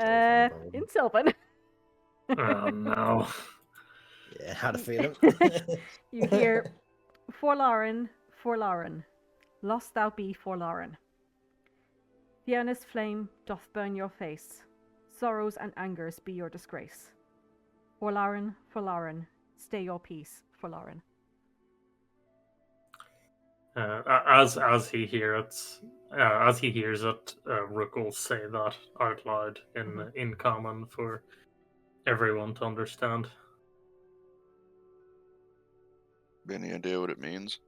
In Sylvan. Oh no. Yeah, had a feeling. You hear, Forlorn, Forlorn, lost thou be Forlorn. Fiona's flame doth burn your face, sorrows and angers be your disgrace. Forlorn, Forlorn, stay your peace, Forlorn. As he hears it, Rook will say that out loud in common for everyone to understand. Any idea what it means?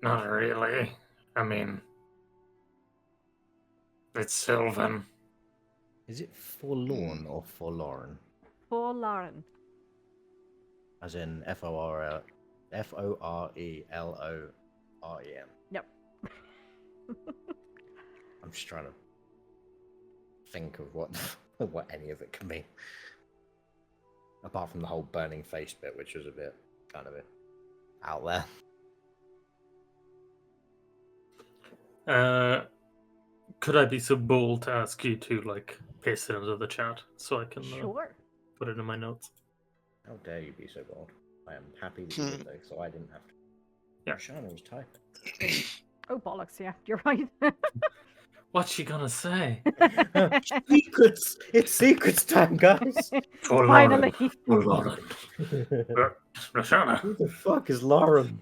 Not really. I mean, it's Sylvan. Is it forlorn or forlorn? Forlorn. As in Forelorren. Yep. I'm just trying to think of what any of it can mean. Apart from the whole burning face bit, which was a bit kind of out there. Could I be so bold to ask you to like paste it into the chat so I can Sure. put it in my notes? How dare you be so bold? I am happy that you did though, so I didn't have to. Yeah. Shana was typing. Oh, bollocks, yeah, you're right. What's she gonna say? Secrets! It's secrets time, guys! Finally. Lauren. Roshana. Who the fuck is Lauren?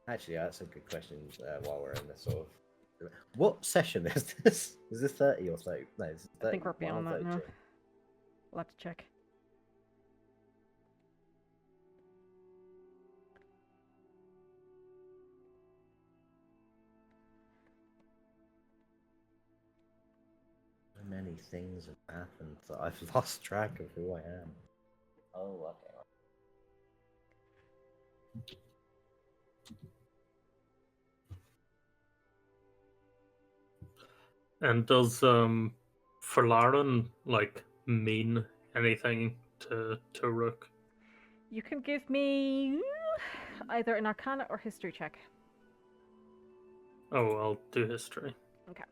Actually, that's a good question. While we're in this sort of, what session is this? Is this 30 or 30? No, it's 30. I think we're beyond that now. We'll have to check. So many things have happened that I've lost track of who I am. Oh, okay. And does Forlorn like mean anything to Rook. You can give me either an Arcana or History check. Oh, I'll do history. Okay.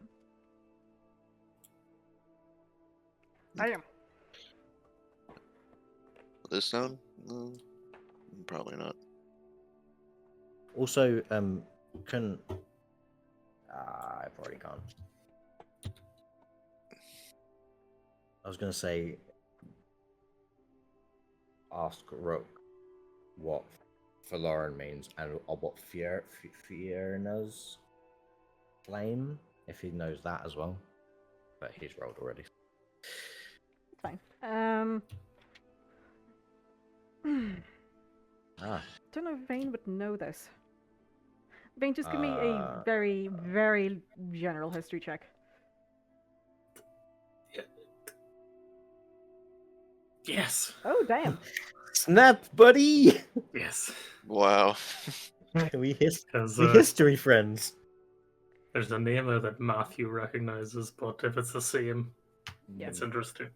Damn. This sound? Mm, probably not. Also, can I probably can't. I was gonna say, ask Rook what Falaran means and what Fiona's flame, if he knows that as well. But he's rolled already. It's fine. Don't know if Vane would know this. Vane, just give me a very, very general history check. Yes. Oh, damn. Snap, buddy! Yes. Wow. we Because history friends. there's a name there that Matthew recognizes, but if it's the same, Yeah. it's interesting.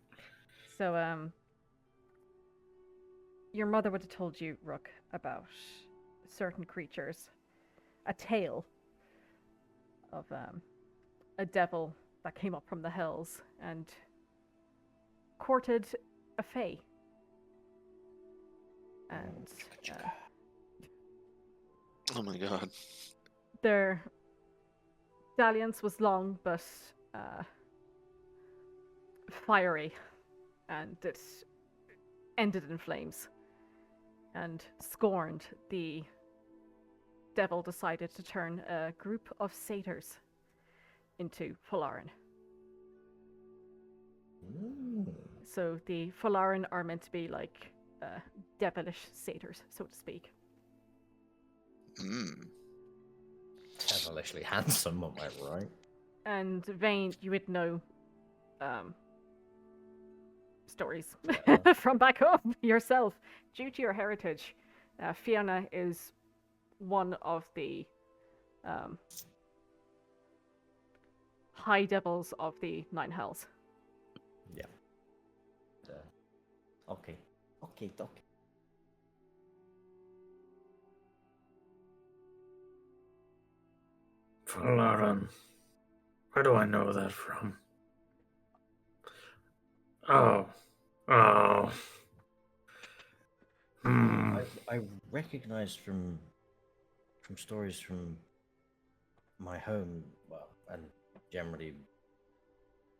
So, your mother would have told you, Rook, about certain creatures. A tale of a devil that came up from the hills and courted a fae. And Oh my god. their dalliance was long but fiery, and it ended in flames. And scorned, the devil decided to turn a group of satyrs into Kilar'une. So the Kilar'une are meant to be like devilish satyrs, so to speak. Devilishly handsome, am I right? And Vane, you would know stories from back home yourself. Due to your heritage, Fiona is one of the high devils of the Nine Hells. Yeah. Okay. Kilar'une. Where do I know that from? Oh. I recognized from stories from my home, well, and generally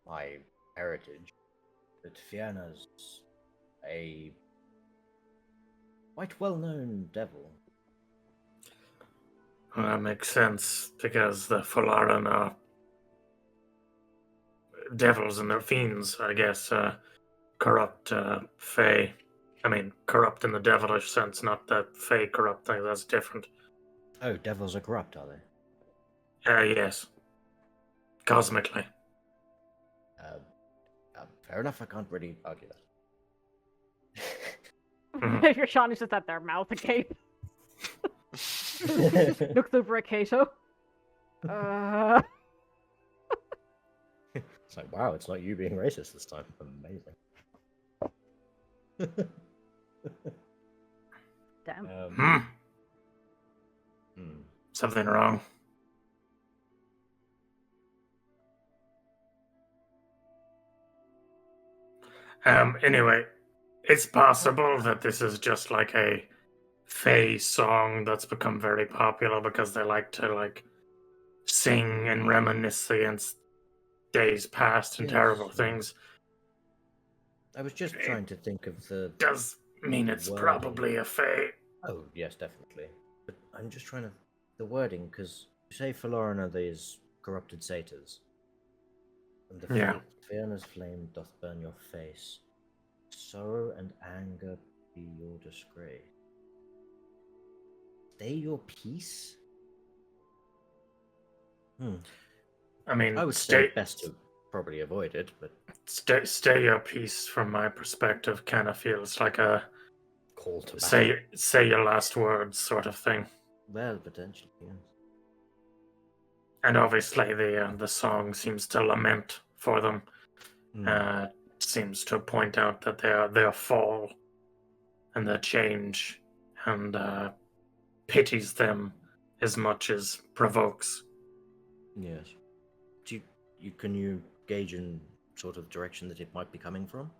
my heritage, that Fiona's a quite well-known devil. Well, that makes sense, because the Kilar'une are devils and they're fiends, I guess. Corrupt fae. I mean, corrupt in the devilish sense, not the fae corrupt thing. That's different. Oh, devils are corrupt, are they? Yes. Cosmically. Fair enough, I can't really argue Mhm. Your Sean is just at their mouth agape. that. Looks over at Kato. It's like, wow, it's not you being racist this time. Amazing. Damn. Something wrong. Anyway, it's possible that this is just like a fae song that's become very popular because they like to sing and reminisce against days past and Yes, terrible yeah. things. I was just trying to think of the... Does mean it's wording. probably a fae. Oh, yes, definitely. But I'm just trying to... The wording, because you say Kilar'une are these corrupted satyrs. And the Yeah. Fiona's flame doth burn your face. Sorrow and anger be your disgrace. Stay your peace? I mean, I would say best to probably avoid it, but... Stay your peace, from my perspective, kind of feels like a Call to battle. say your last words sort of thing. Well, potentially, yes. And obviously the song seems to lament for them. seems to point out that their fall and their change, and pities them as much as provokes. Yes. Can you gauge in sort of direction that it might be coming from?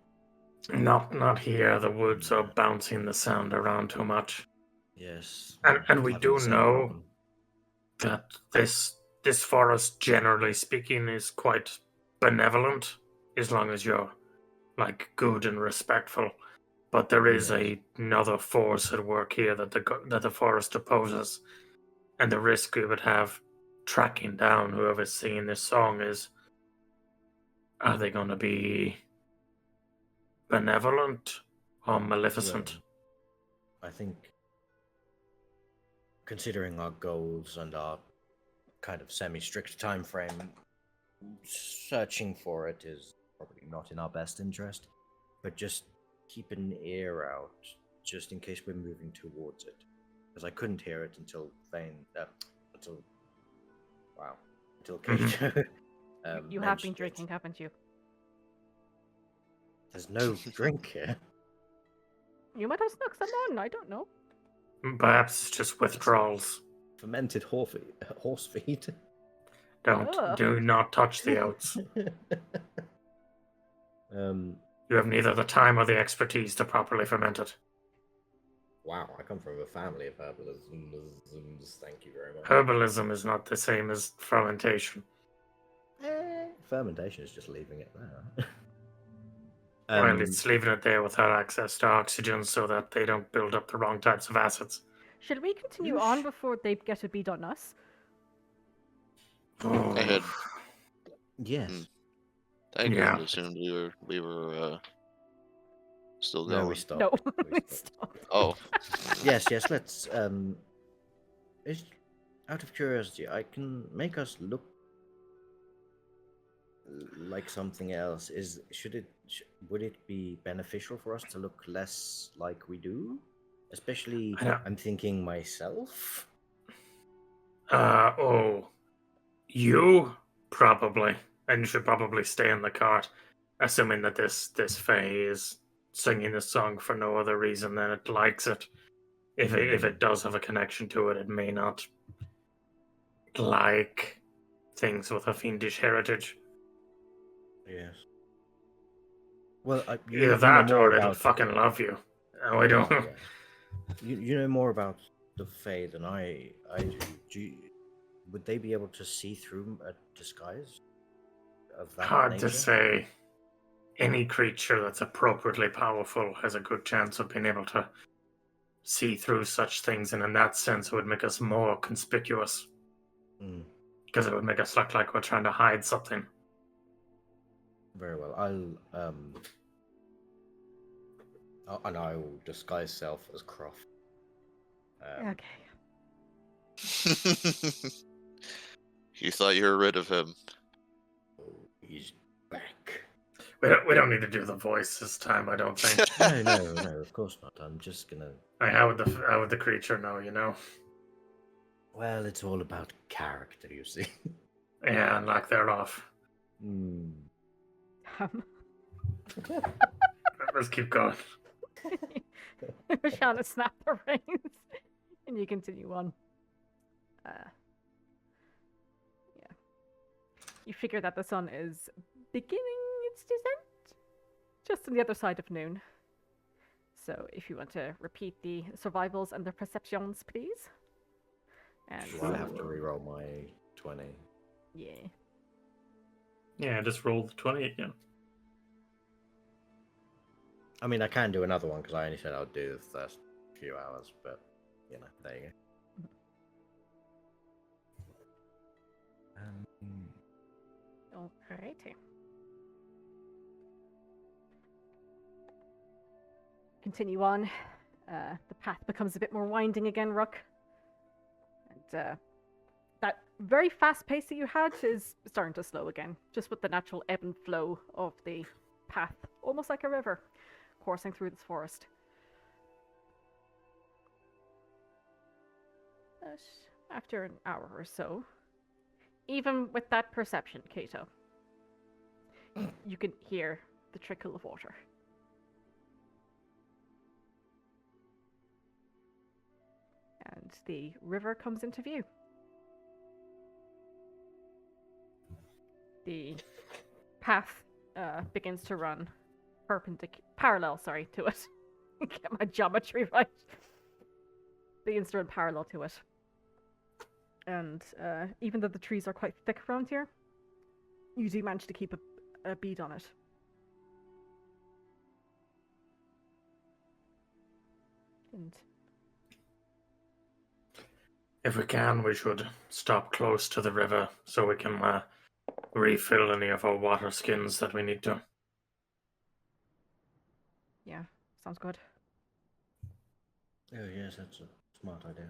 Not here. The woods are bouncing the sound around too much. Yes. And we Having do the same know problem. that this forest, generally speaking, is quite benevolent, as long as you're like good and respectful. But there is Yes. another force at work here that the forest opposes, and the risk we would have tracking down whoever's singing this song is: are they going to be benevolent or maleficent? Well, I think, considering our goals and our kind of semi-strict time frame, searching for it is probably not in our best interest. But just keep an ear out, just in case we're moving towards it, because I couldn't hear it until Kato. You have been drinking, haven't you? There's no drink here. You might have snuck some on, I don't know. Perhaps it's just withdrawals. Fermented horse feed. Ugh. Do not touch the oats. You have neither the time or the expertise to properly ferment it. Wow, I come from a family of herbalisms. Thank you very much. Herbalism is not the same as fermentation. Fermentation is just leaving it there. Well, it's leaving it there without access to oxygen so that they don't build up the wrong types of acids. Should we continue on before they get a beat on us? I had Yes. I Yeah. had assumed we were still going. No, we stopped. No, We we stopped. stopped. Oh. Yes, let's out of curiosity, I can make us look like something else. Would it be beneficial for us to look less like we do? Especially, I'm thinking myself. You probably, and you should probably stay in the cart, assuming that this Fae is singing this song for no other reason than it likes it. If it does have a connection to it, it may not like things with a fiendish heritage. Yes. Well, Either that or it'll fucking love you. No, I don't. Yeah. You know more about the Fae than I do. Would they be able to see through a disguise of that Hard nature? to say. Any creature that's appropriately powerful has a good chance of being able to see through such things, and in that sense it would make us more conspicuous. Because it would make us look like we're trying to hide something. Very well. And I will disguise self as Croft. Okay. You thought you were rid of him. Oh, he's back. We don't need to do the voice this time, I don't think. No, of course not. I'm just gonna. How would the creature know, you know? Well, it's all about character, you see. Yeah, and lack thereof. Let's keep going. Rashana snap the reins, and you continue on. Yeah. You figure that the sun is beginning its descent, just on the other side of noon. So, if you want to repeat the survivals and the perceptions, please. And I'll have to reroll my 20. Yeah. Yeah, just roll the 20 again. I mean, I can do another one because I only said I would do the first few hours, but there you go. Alrighty. Continue on. The path becomes a bit more winding again, Rook. And that very fast pace that you had is starting to slow again, just with the natural ebb and flow of the path, almost like a river coursing through this forest. But after an hour or so, even with that perception, Kato, you can hear the trickle of water. And the river comes into view. The path begins to run parallel to it. Get my geometry right. Begins to run parallel to it. And even though the trees are quite thick around here, you do manage to keep a bead on it. And If we can, we should stop close to the river so we can refill any of our water skins that we need to. yeah, sounds good. Oh yes, that's a smart idea.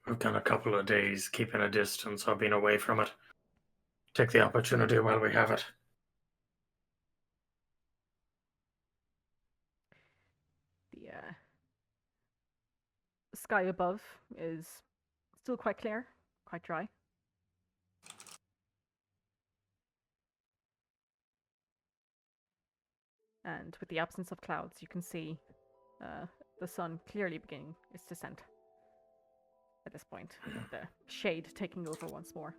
We've done a couple of days keeping a distance or being away from it. Take the opportunity while we have it. The sky above is still quite clear, quite dry. And with the absence of clouds, you can see the sun clearly beginning its descent at this point, with the shade taking over once more.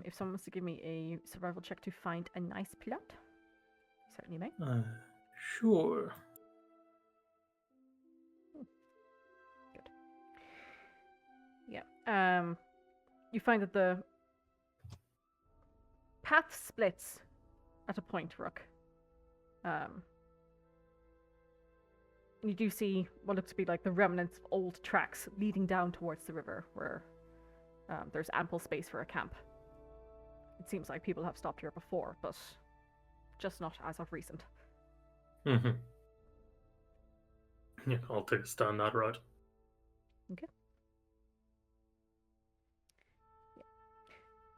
If someone wants to give me a survival check to find a nice plot, certainly may. Sure. Good. Yeah. You find that the path splits at a point, Rook. You do see what looks to be like the remnants of old tracks leading down towards the river, where there's ample space for a camp. It seems like people have stopped here before, but just not as of recent. Mm-hmm. Yeah, I'll take a stand that route. Okay.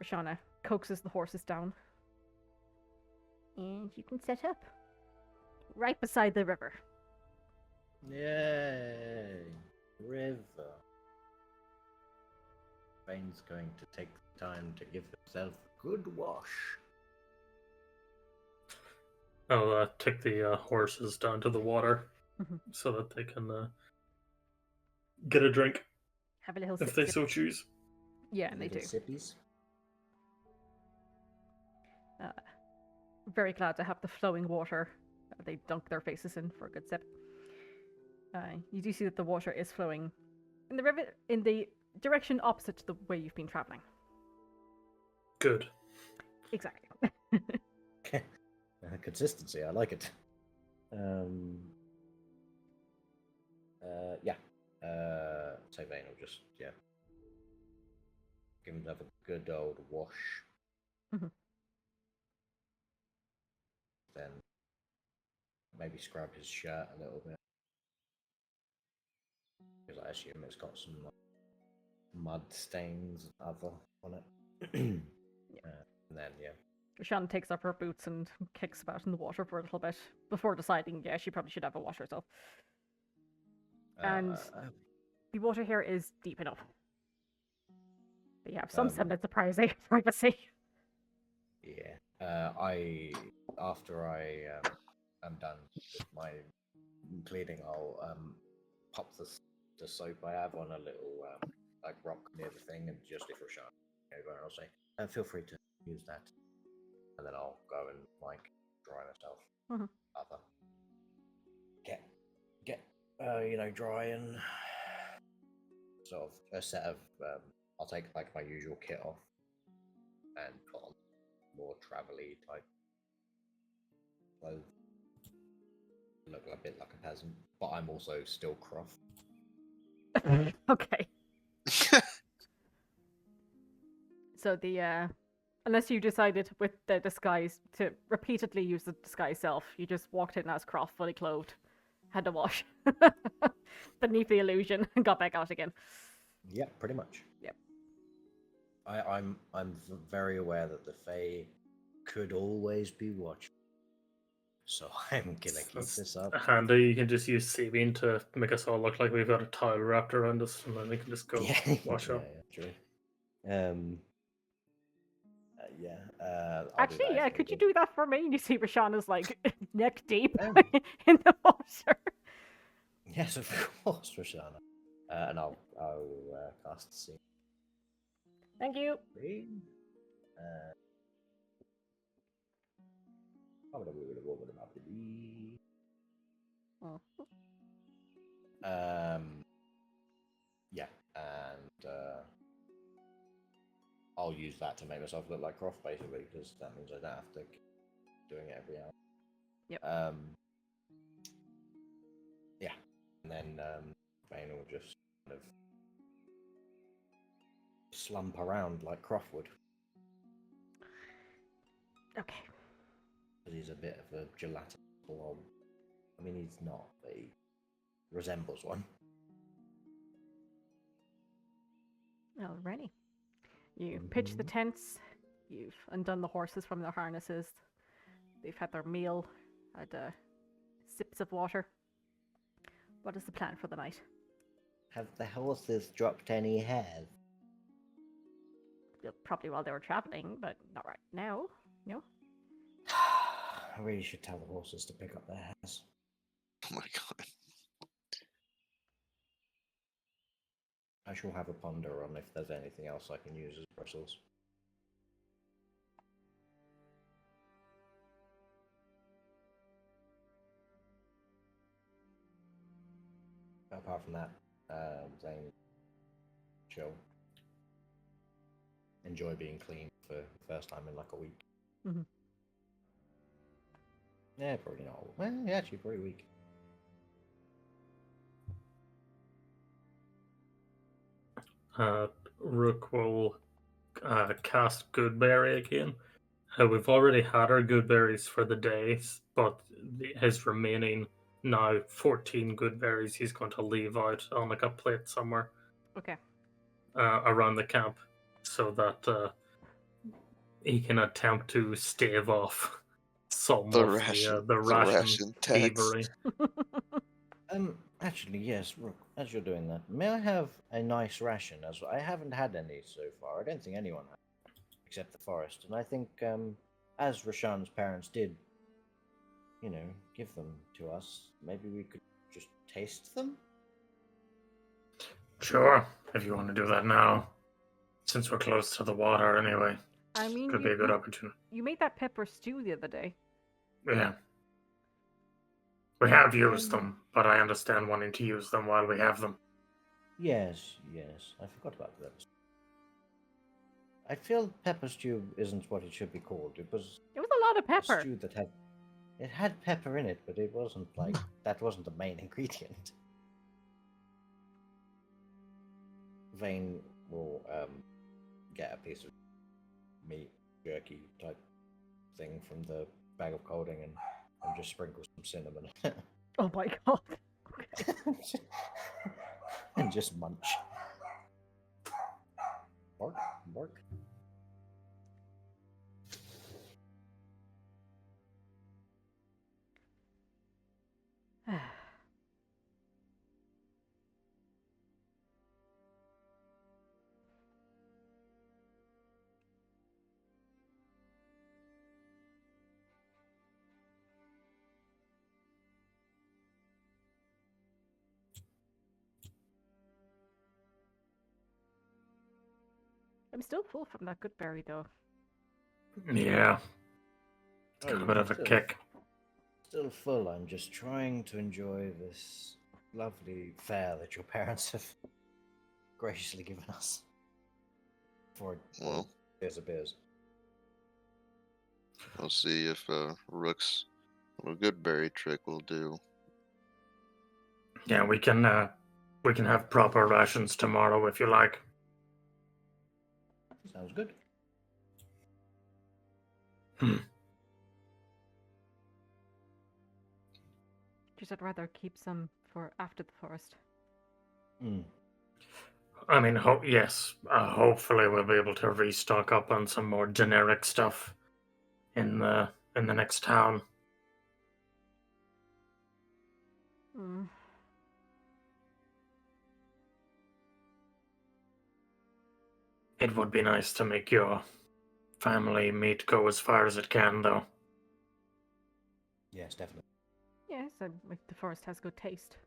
Roshana coaxes the horses down. And you can set up. Right beside the river. Yay! River. Bane's going to take the time to give himself a good wash. I'll take the horses down to the water Mhm. so that they can get a drink Have a little if sip. they so choose. Yeah, and they do. Little sippies. Very glad to have the flowing water. They dunk their faces in for a good sip. You do see that the water is flowing in the river in the direction opposite to the way you've been traveling. Good. Exactly. Consistency, I like it. Yeah. So Vane will just, give himself a good old wash. Mhm. Then maybe scrub his shirt a little bit. Because I assume it's got some mud stains and other on it. And then, Shannon takes off her boots and kicks about in the water for a little bit before deciding, she probably should have a wash herself. And the water here is deep enough. But you have some semblance of privacy. Yeah. After I am done with my cleaning, I'll pop the soap I have on a little like rock near the thing, and just if we're sharp over, I'll say, feel free to use that, and then I'll go and like dry myself. Mhm. Other get dry and sort of a set of I'll take like my usual kit off and put on more travel-y type clothes. Look a bit like a peasant, but I'm also still Croft. Okay. So unless you decided with the disguise to repeatedly use the disguise self, you just walked in as Croft, fully clothed, had to wash beneath the illusion, and got back out again. Yeah, pretty much. Yep. I'm very aware that the Fae could always be watching, so I'm gonna keep this up. Handy, you can just use Sabine to make us all look like we've got a towel wrapped around us, and then we can just go wash up. Yeah, true. Yeah. I'll do Actually, that yeah, if could you needed. do that for me? And you see Rashana's like neck deep Um, in the water. Yes, of course, Roshana. And I'll cast see. Thank you. Uh, Oh. yeah, and I'll use that to make myself look like Croft, basically, because that means I don't have to keep doing it every hour. Yep. Yeah, and then Vane will just kind of slump around like Croft would, Okay. because he's a bit of a gelatinous blob. I mean, he's not, but he resembles one. Alrighty. You pitch the tents. You've undone the horses from their harnesses. They've had their meal, had sips of water. What is the plan for the night? Have the horses dropped any hairs? Probably while they were traveling, but not right now. No. I really should tell the horses to pick up their hairs. Oh my god. I shall have a ponder on if there's anything else I can use as bristles. Apart from that, Zane, chill. Enjoy being clean for the first time in like a week. Mm-hmm. Yeah, probably not. Well, yeah, actually, probably a week. Rook will cast Goodberry again. We've already had our Goodberries for the day, but his remaining now 14 Goodberries he's going to leave out on like a plate somewhere Okay. around the camp so that he can attempt to stave off some The of ration, the ration ration tax. thievery. Actually, yes, Rook, as you're doing that, may I have a nice ration? As I haven't had any so far. I don't think anyone has, except the forest. And I think, as Rashan's parents did, give them to us, maybe we could just taste them? Sure, if you want to do that now, since we're close to the water anyway. I mean, Could be a good opportunity. You made that pepper stew the other day. Yeah. We have used them, but I understand wanting to use them while we have them. Yes, I forgot about that. I feel pepper stew isn't what it should be called. It was It was a lot of a pepper. stew that had pepper in it, but it wasn't like that wasn't the main ingredient. Vane will get a piece of meat jerky type thing from the bag of colding and just sprinkle some cinnamon Oh my god. and just munch. Bark, bark. I'm still full from that good berry, though. Yeah. It's Oh, got a bit of a still- kick. Still full. I'm just trying to enjoy this lovely fare that your parents have graciously given us. For Well, beers of beers. I'll see if Rook's little good berry trick will do. Yeah, we can have proper rations tomorrow if you like. Sounds good. Just I'd rather keep some for after the forest. I mean, yes. Hopefully, we'll be able to restock up on some more generic stuff in the next town. Mm. It would be nice to make your family meat go as far as it can, though. Yes, definitely. Yes, like the forest has good taste.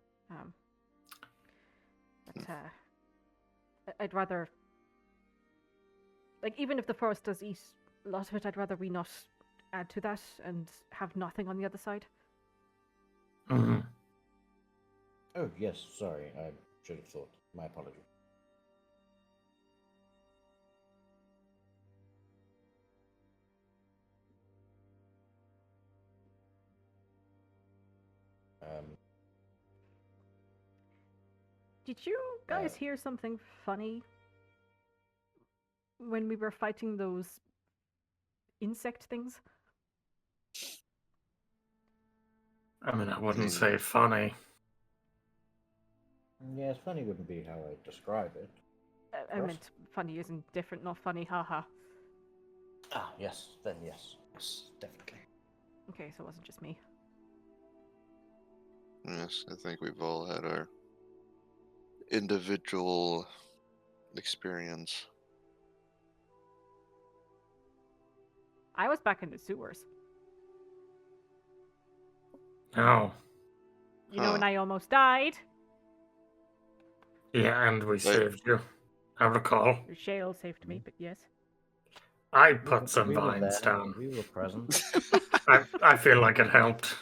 But I'd rather, like, even if the forest does eat a lot of it, I'd rather we not add to that and have nothing on the other side. Hmm. Oh, yes, sorry. I should have thought. My apologies. Um, Did you guys Uh, hear something funny when we were fighting those insect things? I mean, I wouldn't Mm. say funny. yes, funny wouldn't be how I describe it. I Ross? meant funny isn't different, not funny, haha. Ah, yes, then yes. Yes, definitely. Okay, so it wasn't just me. Yes, I think we've all had our individual experience. I was back in the sewers. No. You know when Huh. I almost died? Yeah, and we Wait. saved you. I recall. Shale saved me, but yes. I put some we were vines there. down. We were present. I feel like it helped.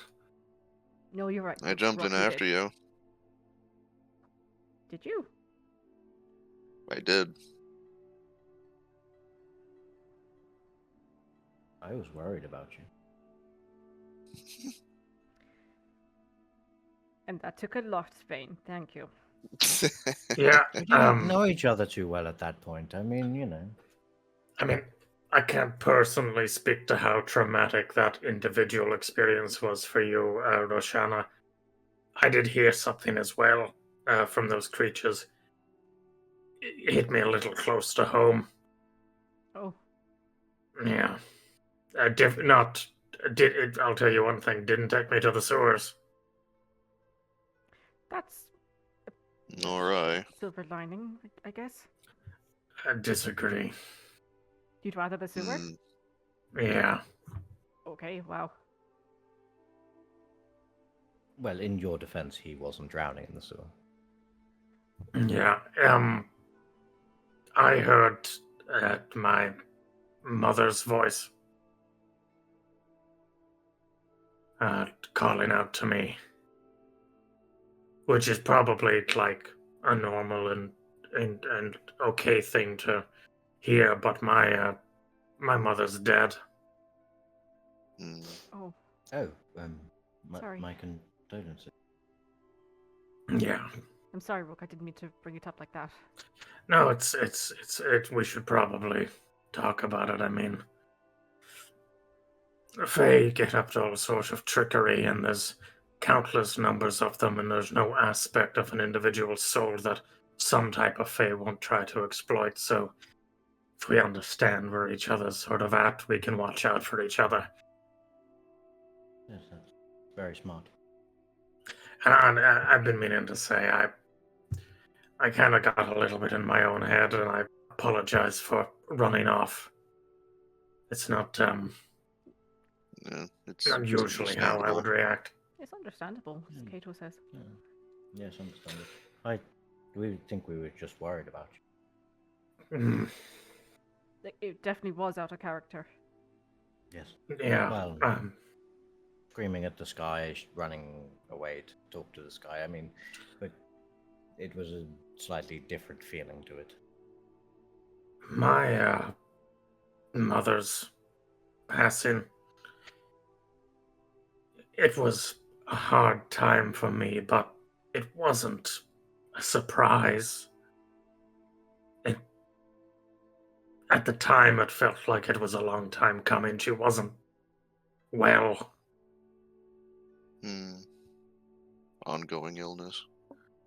No, you're right. I jumped in after you. Did you? I did. I was worried about you. And that took a lot, Vane. Thank you. Yeah. We didn't know each other too well at that point. I mean, you know. I mean, I can't personally speak to how traumatic that individual experience was for you, Roshana. I did hear something as well from those creatures. It hit me a little close to home. Oh, Yeah. Not. Did it, I'll tell you one thing. Didn't take me to the sewers. that's Nor I. silver lining, I guess. I disagree. You'd rather the sewer? Mm. Yeah. Okay, wow. Well, in your defense, he wasn't drowning in the sewer. Yeah. I heard my mother's voice calling out to me, which is probably like a normal and okay thing to hear. But my mother's dead. Mm. Oh, Oh, Sorry. my condolences. Yeah. I'm sorry, Rook. I didn't mean to bring it up like that. No, it's we should probably talk about it. I mean, Fae get up to all sorts of trickery, and there's countless numbers of them, and there's no aspect of an individual soul that some type of Fae won't try to exploit. So, if we understand where each other's sort of at, we can watch out for each other. Yes, that's very smart. And I've been meaning to say, I kind of got a little bit in my own head, and I apologize for running off. It's not Yeah, it's not usually how I would understandable. react. It's understandable, as Kato says. Yeah. Yes, understandable. We think we were just worried about you. Mm, It definitely was out of character. Yes. yeah. Well, screaming at the sky, running away to talk to the sky. I mean, but it was a slightly different feeling to it. My mother's passing, it was a hard time for me, but it wasn't a surprise. At the time, it felt like it was a long time coming. She wasn't well. Mm. Ongoing illness.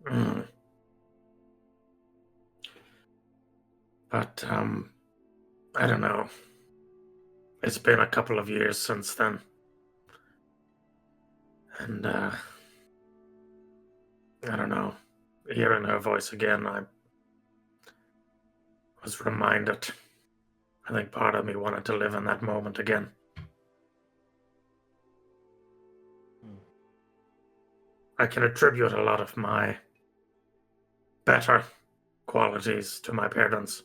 Mm. But, I don't know. It's been a couple of years since then. And, I don't know. Hearing her voice again, I was reminded I think part of me wanted to live in that moment again. I can attribute a lot of my better qualities to my parents.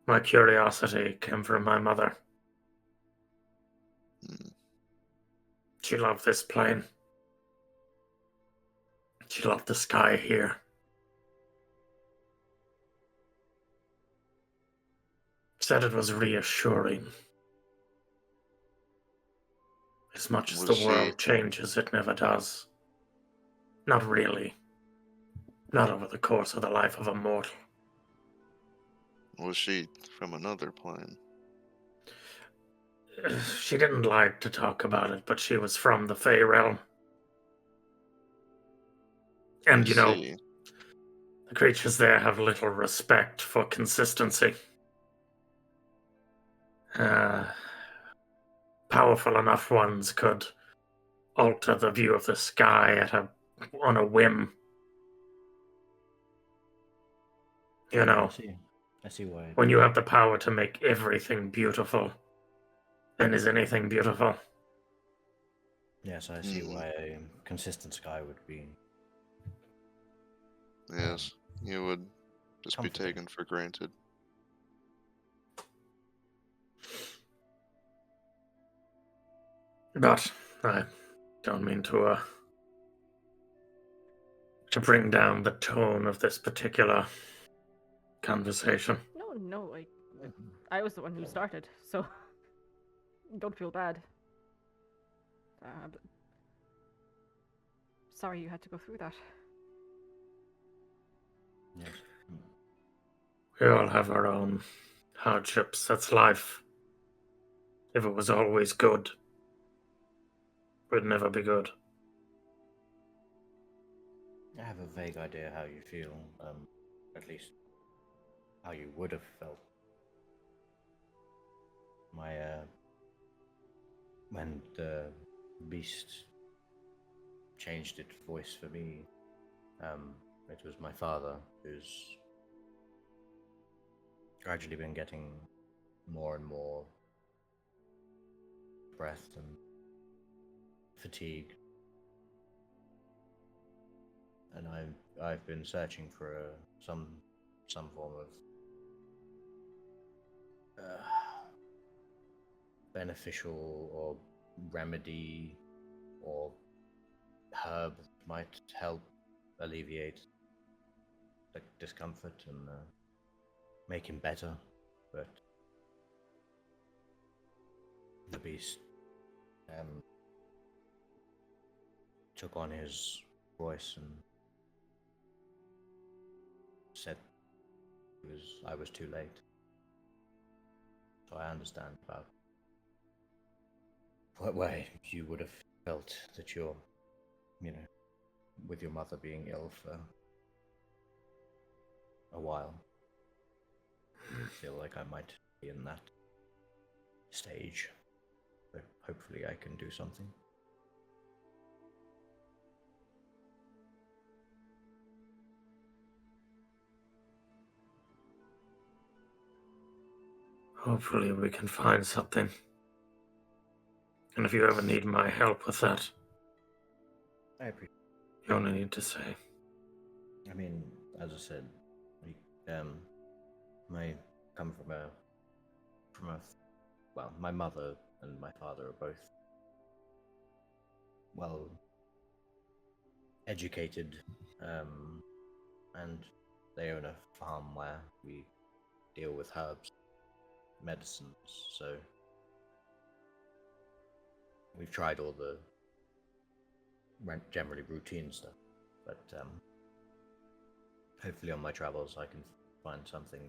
My curiosity came from my mother. Hmm. She loved this plane. She loved the sky here. Said it was reassuring. As much as the Was she world changes, it never does. Not really. Not over the course of the life of a mortal. from another plane? She didn't like to talk about it, but she was from the Fey realm. And, I you know, see. the creatures there have little respect for consistency. Powerful enough ones could alter the view of the sky on a whim. You know, I see why. when you have the power to make everything beautiful, then is anything beautiful? Yes, I see why a consistent sky would be. Yes, you would just be Comforting. taken for granted. But I don't mean to bring down the tone of this particular conversation. No, I was the one who started, so don't feel bad. But sorry you had to go through that. Yes. We all have our own hardships. That's life. If it was always good, it would never be good. I have a vague idea how you feel, at least how you would have felt. When the beast changed its voice for me, it was my father who's gradually been getting more and more breath and fatigue. And I've been searching for some form of beneficial or remedy or herb that might help alleviate the discomfort and make him better, but the beast took on his voice and said I was too late. So I understand about what way you would have felt that you're, with your mother being ill for a while. I feel like I might be in that stage, but hopefully I can do something. Hopefully we can find something. And if you ever need my help with that, I appreciate. you only need to say. I mean, as I said, I come from a well, my mother and my father are both well educated, and they own a farm where we deal with herbs, medicines, so we've tried all the generally routine stuff, but hopefully on my travels I can find something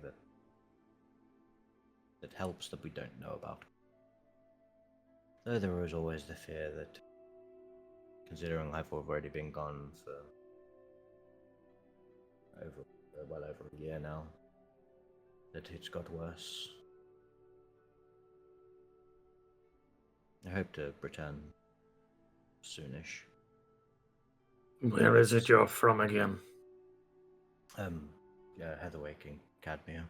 that helps that we don't know about. Though there is always the fear that, considering I've already been gone for well over a year now, that it's got worse. I hope to return soonish. Where is it you're from again? Yeah, Heather Waking. Cadmia.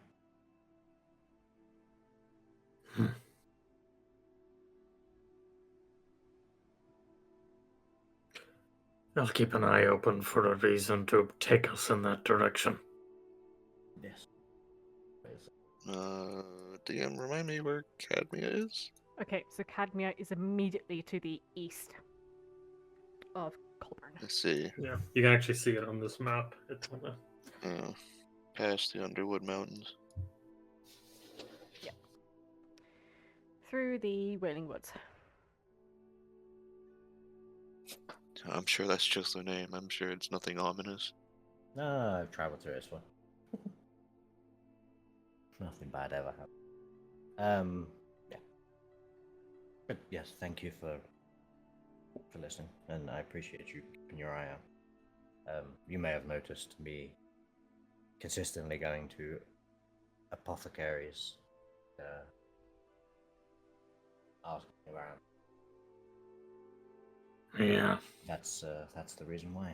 I'll keep an eye open for a reason to take us in that direction. Yes. DM, remind me where Cadmia is? Okay, so Cadmia is immediately to the east of Colburn. I see. Yeah, you can actually see it on this map. It's on the... Past the Underwood Mountains. Through the Wailing Woods. I'm sure that's just their name. I'm sure it's nothing ominous. No, I've traveled through this one. Nothing bad ever happened. Yeah. But yes, thank you for listening, and I appreciate you keeping your eye out. You may have noticed me consistently going to apothecaries, asking around. Yeah. That's the reason why.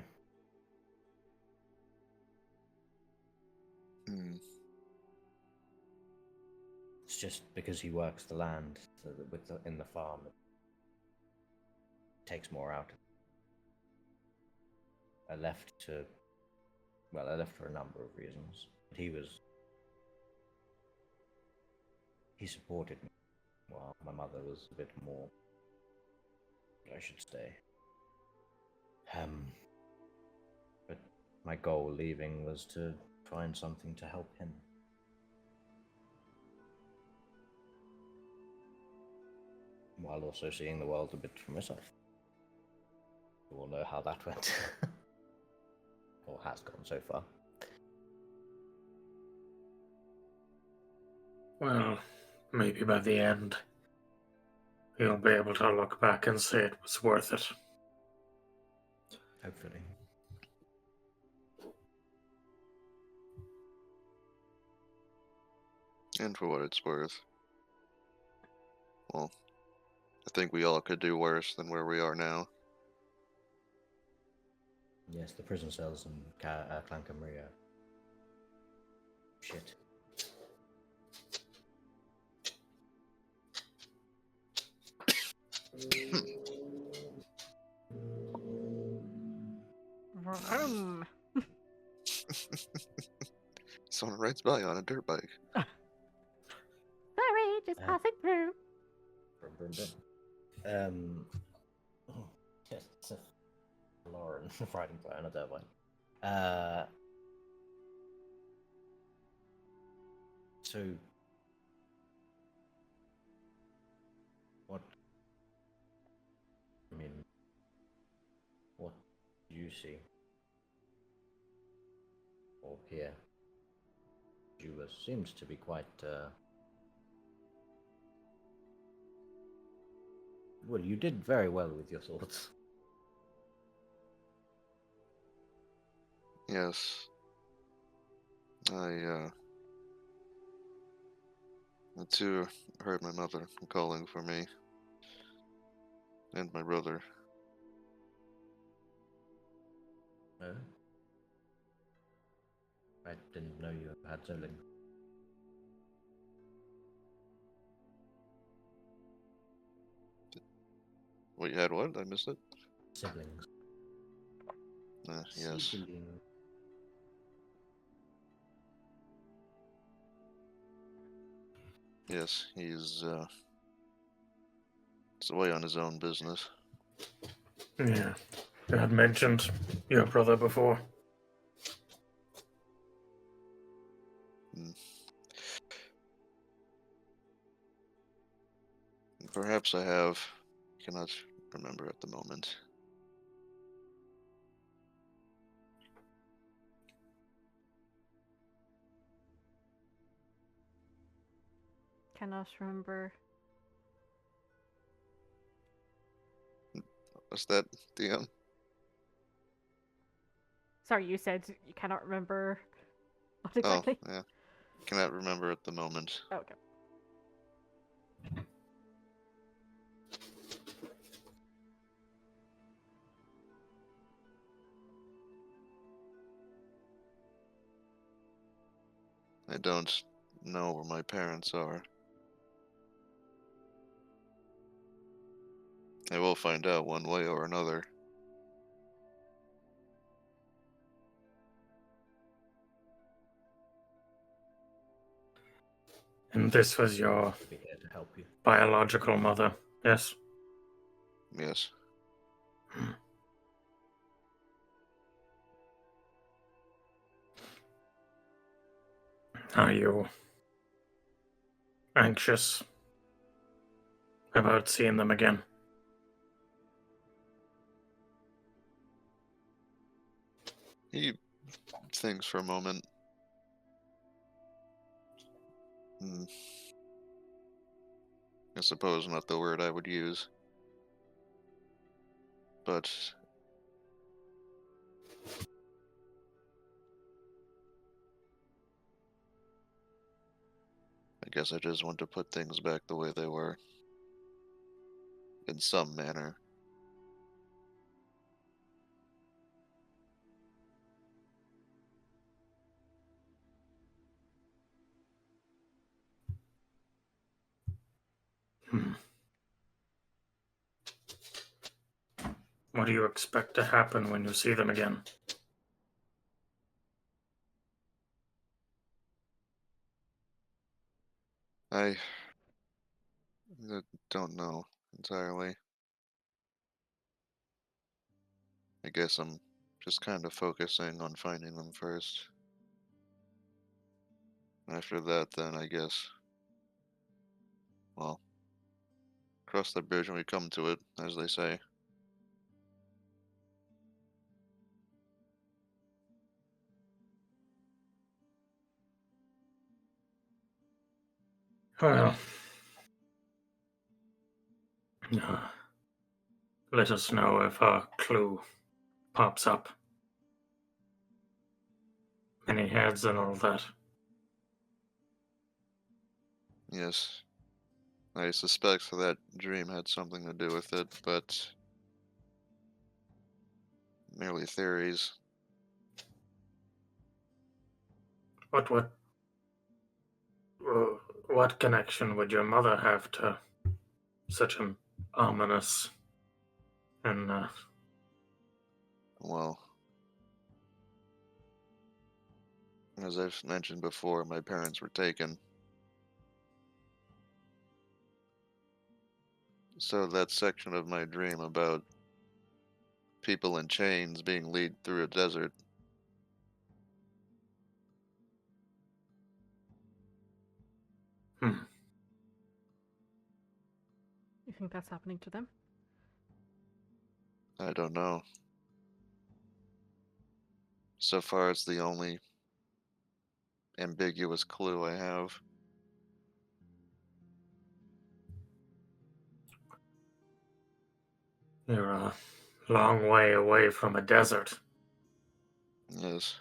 It's just because he works the land, so that in the farm, it takes more out. I left for a number of reasons. But he supported me while my mother was a bit more, I should say. But my goal leaving was to find something to help him. While also seeing the world a bit for myself. You all know how that went. Or has gone so far. Well, maybe by the end, you'll be able to look back and say it was worth it. Hopefully. And for what it's worth, well, I think we all could do worse than where we are now. Yes, the prison cells in Clancamuria. Shit. Vroom. Someone rides by on a dirt bike. Sorry, just passing through. Oh, yes, it's a Lauren riding by on a dirt bike. So, what? I mean, what do you see or hear? You seemed to be quite. Well, you did very well with your thoughts. Yes. I too heard my mother calling for me. And my brother. No? I didn't know you had siblings. What, you had what? I missed it? Siblings. Yes. Siblings. Yes, he's away on his own business. Yeah. You had mentioned your brother before. Perhaps I have. Cannot remember at the moment. Cannot remember. What's that, DM? Sorry, you said you cannot remember what exactly? Oh, yeah. Cannot remember at the moment. Oh, okay. I don't know where my parents are. I will find out one way or another. And this was your I'll be here to help you. biological mother, yes? Yes. Are you anxious about seeing them again? He thinks for a moment. I suppose not the word I would use. But I guess I just want to put things back the way they were. In some manner. What do you expect to happen when you see them again? I don't know entirely. I guess I'm just kind of focusing on finding them first. After that, then I guess, well, cross the bridge when we come to it, as they say. Well, let us know if a clue pops up. Any heads and all that. Yes. I suspect that dream had something to do with it, but merely theories. What connection would your mother have to such an ominous and Well, as I've mentioned before, my parents were taken. So that section of my dream about people in chains being led through a desert, hmm, You think that's happening to them? I don't know. So far, it's the only ambiguous clue I have. you're a long way away from a desert. Yes.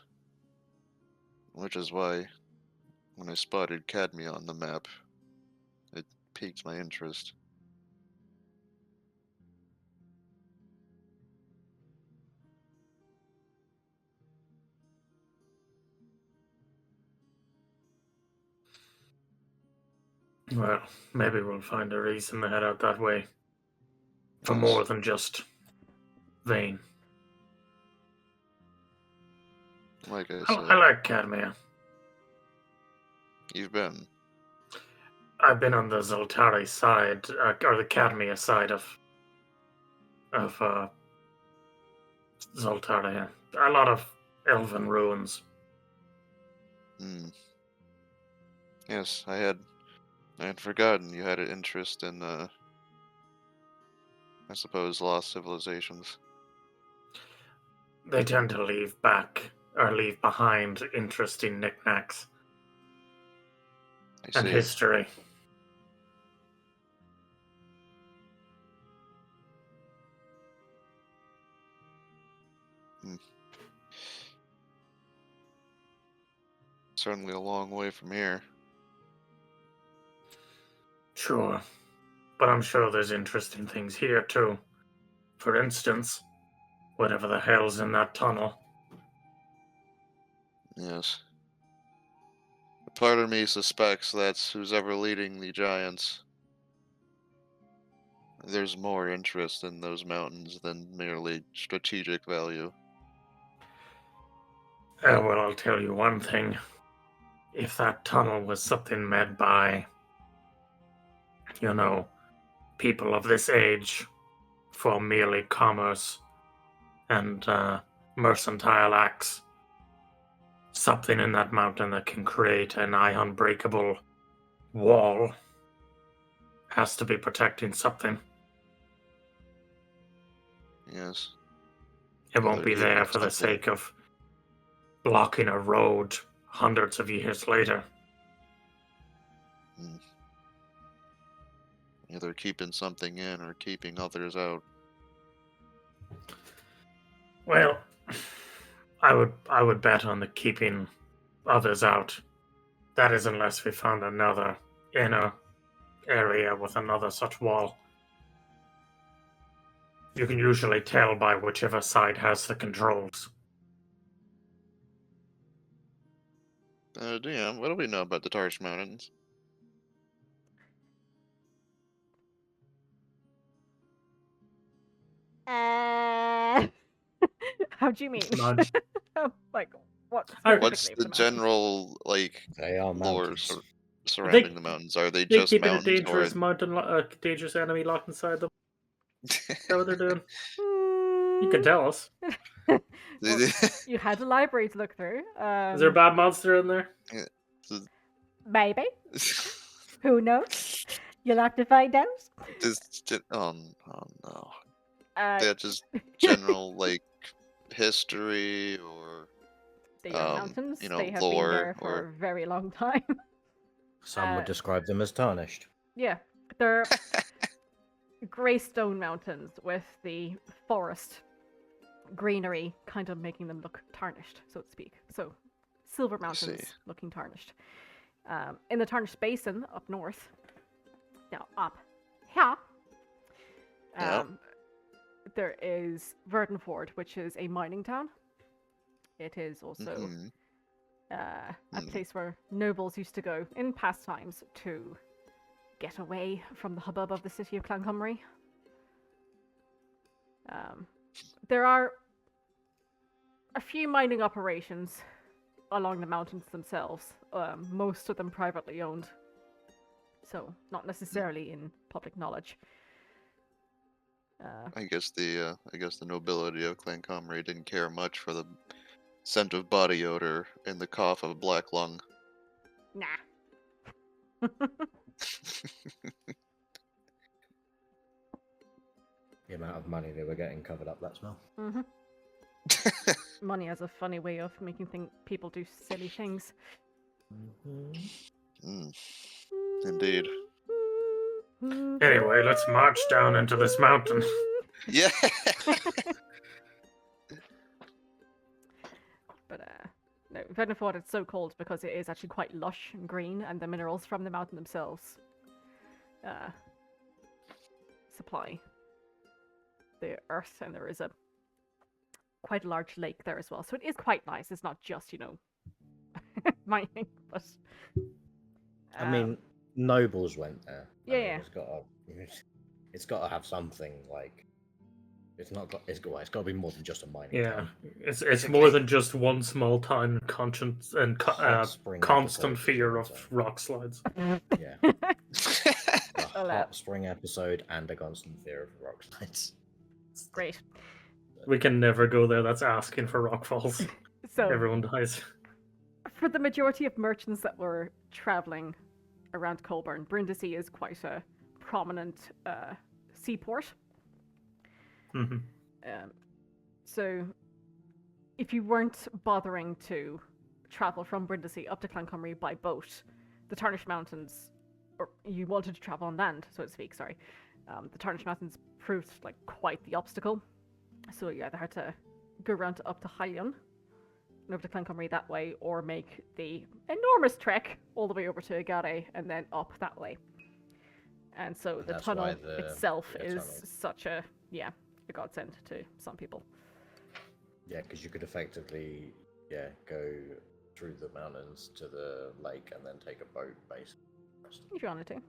Which is why, when I spotted cadmia on the map, it piqued my interest. Well, maybe we'll find a reason to head out that way. For Yes. more than just Vane. Like I I said, like Cadmia. you've been. I've been on the Zoltari side, or the Cadmia side of Zoltari. A lot of elven ruins. Hmm. Yes, I had forgotten you had an interest in, I suppose, lost civilizations. They tend to leave behind interesting knickknacks I and see. history. Certainly a long way from here. Sure, but I'm sure there's interesting things here too. For instance, whatever the hell's in that tunnel. Yes. Part of me suspects that's who's ever leading the giants. There's more interest in those mountains than merely strategic value. Well, I'll tell you one thing. If that tunnel was something made by, people of this age for merely commerce and mercantile acts, something in that mountain that can create an unbreakable wall has to be protecting something. Yes. It Well, won't be they're there keeping for the something. sake of blocking a road hundreds of years later. Either keeping something in or keeping others out. Well, I would bet on the keeping others out. That is, unless we found another inner area with another such wall. You can usually tell by whichever side has the controls. DM, what do we know about the Tarsh Mountains? How do you mean? Nudge. Like, what What's specifically the of the mountains? general, They are lore mountains. surrounding the mountains? Are they They just keep it a mountains, or dangerous dangerous enemy locked inside them. Is that what they're doing? You You can tell us. Well, you had a library to look through. Is there a bad monster in there? Maybe. Who knows? You'll have to find out. oh no. Uh, They're just general, history, or they are mountains. They have been lore, there for or a very long time. Some would describe them as tarnished. Yeah, they're grey stone mountains with the forest greenery kind of making them look tarnished, so to speak. So, silver mountains looking tarnished. In the Tarnished Basin up north, now up here, there is Verdenford, which is a mining town. It is also a place where nobles used to go in past times to get away from the hubbub of the city of Clancomery. There are a few mining operations along the mountains themselves, most of them privately owned, so not necessarily in public knowledge. I guess the nobility of Clancomery didn't care much for the scent of body odor and the cough of a black lung. Nah. The amount of money they were getting covered up that smell. Mm-hmm. Money has a funny way of making people do silly things. Indeed. Anyway, let's march down into this mountain. Yeah. But no, Verdenford it's so called because it is actually quite lush and green, and the minerals from the mountain themselves supply the earth, and there is quite a large lake there as well. So it is quite nice. It's not just, mining, but I mean, nobles went there. Yeah. It's got to have something like. It's got to be more than just a mining. Yeah, town. it's more than just one small town conscience and Hot spring constant episode fear was of one rock slides. Yeah. A hot spring episode and a constant fear of rock slides. Great. We can never go there. That's asking for rock falls. So Everyone dies. for the majority of merchants that were traveling around Colburn, Brindisi is quite a prominent seaport. Mm-hmm. So if you weren't bothering to travel from Brindisi up to Clancomery by boat, the Tarnished Mountains, or you wanted to travel on land, so to speak, sorry, the Tarnished Mountains proved like quite the obstacle. So you either had to go around up to Hylian and over to Clancomery that way, or make the enormous trek all the way over to Agare and then up that way. And so the That's tunnel why the itself is tunnel. such a godsend to some people. Yeah, because you could effectively, go through the mountains to the lake and then take a boat, basically. If you wanted to.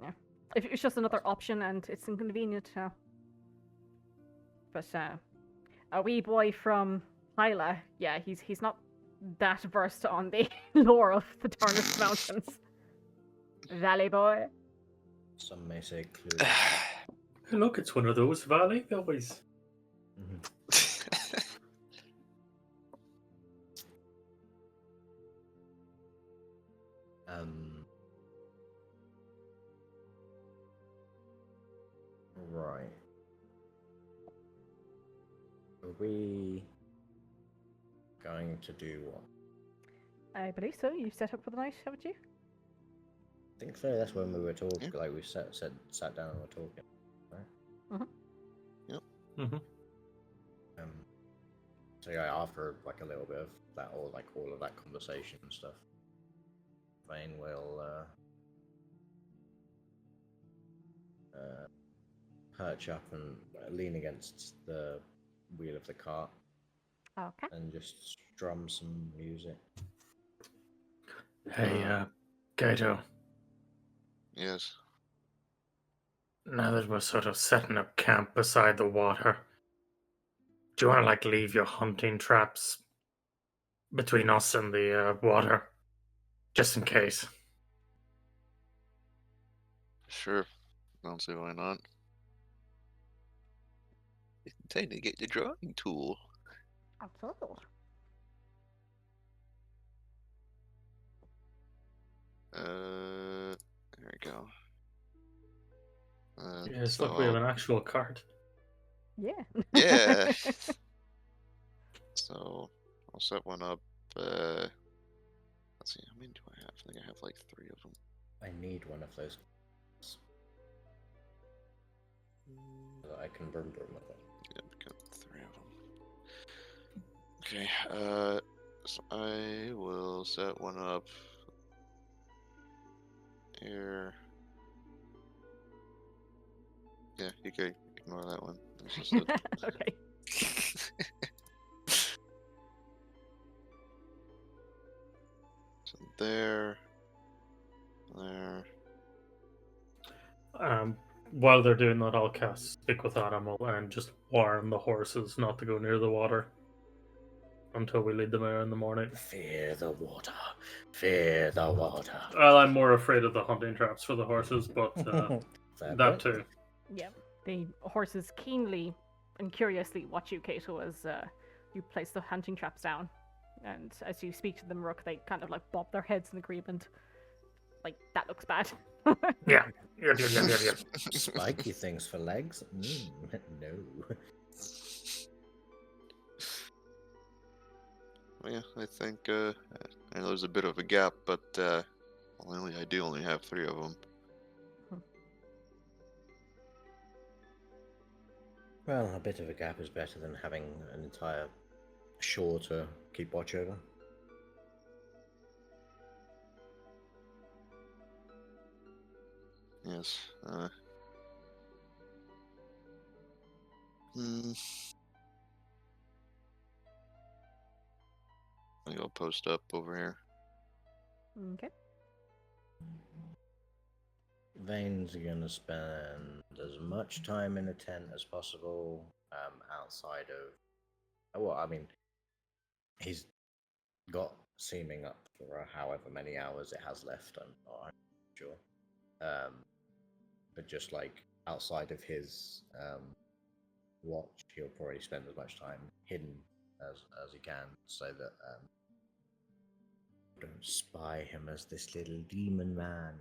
Yeah. If it's just another option and it's inconvenient. But a wee boy from Hyla, yeah, he's not that versed on the lore of the Tarnished Mountains. Valley boy. Some may say clue. Look, it's one of those valley boys. Right. Are we going to do what? I believe so. You set up for the night, haven't you? I think so. That's when we were talking. Yeah. Like we sat down and were talking. Right? Mm-hmm. So yeah, after like a little bit of that, or like all of that conversation and stuff, Vane will perch up and lean against the wheel of the cart Okay. and just strum some music. Hey, Gaito. Yes. Now that we're sort of setting up camp beside the water, do you want to like leave your hunting traps between us and the water, just in case? Sure. Don't see why not. It's time to get the drawing tool. Absolutely. There we go. Yes, So look, we have an actual cart. Yeah. Yeah. So I'll set one up. Let's see, how many do I have? I think I have like 3 of them. I need one of those so that I can brum with it. Yep, got 3 of them. Okay, so I will set one up here. Yeah, you can ignore that one. It's just a... Okay. So there. While they're doing that, I'll cast Speak with Animal and just warn the horses not to go near the water until we lead them out in the morning. Fear the water. Fear the water. Well, I'm more afraid of the hunting traps for the horses, but Fair that point. too. Yeah. The horses keenly and curiously watch you, Kato, as you place the hunting traps down. And as you speak to them, Rook, they kind of like bob their heads in agreement. Like, that looks bad. Yeah. Spiky things for legs? No. Well, yeah, I think I know there's a bit of a gap, but I do only have 3 of them. Well, a bit of a gap is better than having an entire shore to keep watch over. Yes. I'll post up over here. Okay. Vane's gonna spend as much time in a tent as possible, outside of. Well, I mean, he's got seeming up for however many hours it has left. I'm not sure, but just like outside of his watch, he'll probably spend as much time hidden as he can, so that don't spy him as this little demon man.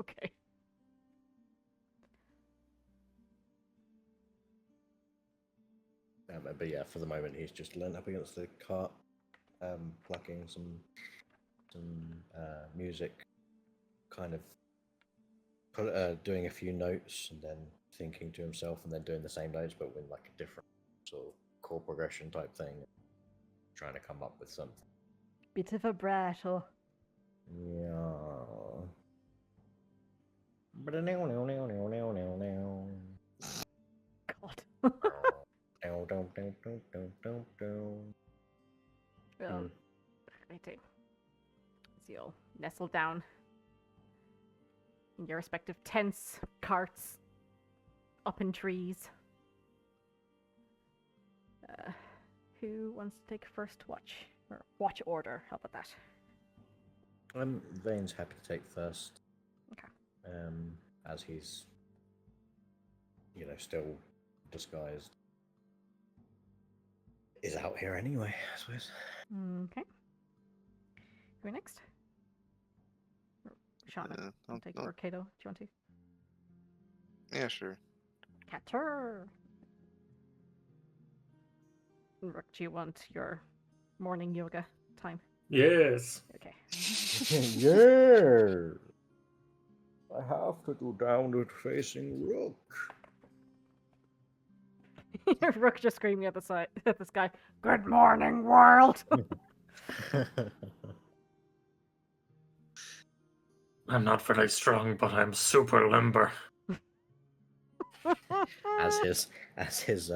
Okay. But yeah, for the moment, he's just leaned up against the cart, plucking some music, kind of doing a few notes, and then thinking to himself, and then doing the same notes, but with like a different sort of chord progression type thing, trying to come up with something. Bit of a brat, or... Yeah. God. Well, righty. So you'll nestle down in your respective tents, carts, up in trees. Who wants to take first watch? Or watch order, how about that? Vane's happy to take first. Okay. As he's, still disguised. Is out here anyway, I suppose. Okay. Who next? Shauna, I'll take or Kato, do you want to? Yeah, sure. Catter! Rook, do you want your morning yoga time? Yes. Okay. Yeah. I have to do downward facing rook. Rook just screaming at the sky. Good morning, world! I'm not very strong, but I'm super limber. as his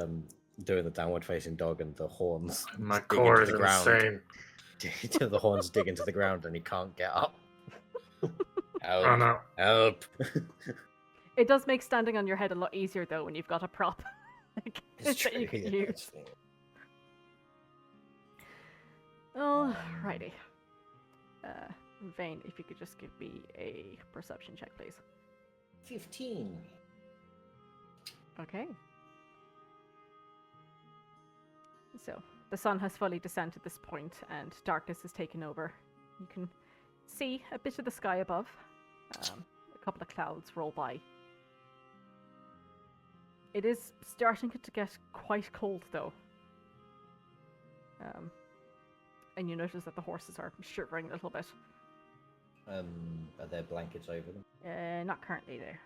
doing the downward facing dog and the horns My dig core into is the ground. insane. The horns dig into the ground and he can't get up. Help! Oh no. Help! It does make standing on your head a lot easier though when you've got a prop It's that you true, can yeah, use. Alrighty. Vane, if you could just give me a perception check, please. 15. Okay. So, the sun has fully descended at this point, and darkness has taken over. You can see a bit of the sky above. A couple of clouds roll by. It is starting to get quite cold, though. And you notice that the horses are shivering a little bit. Are there blankets over them? Not currently there.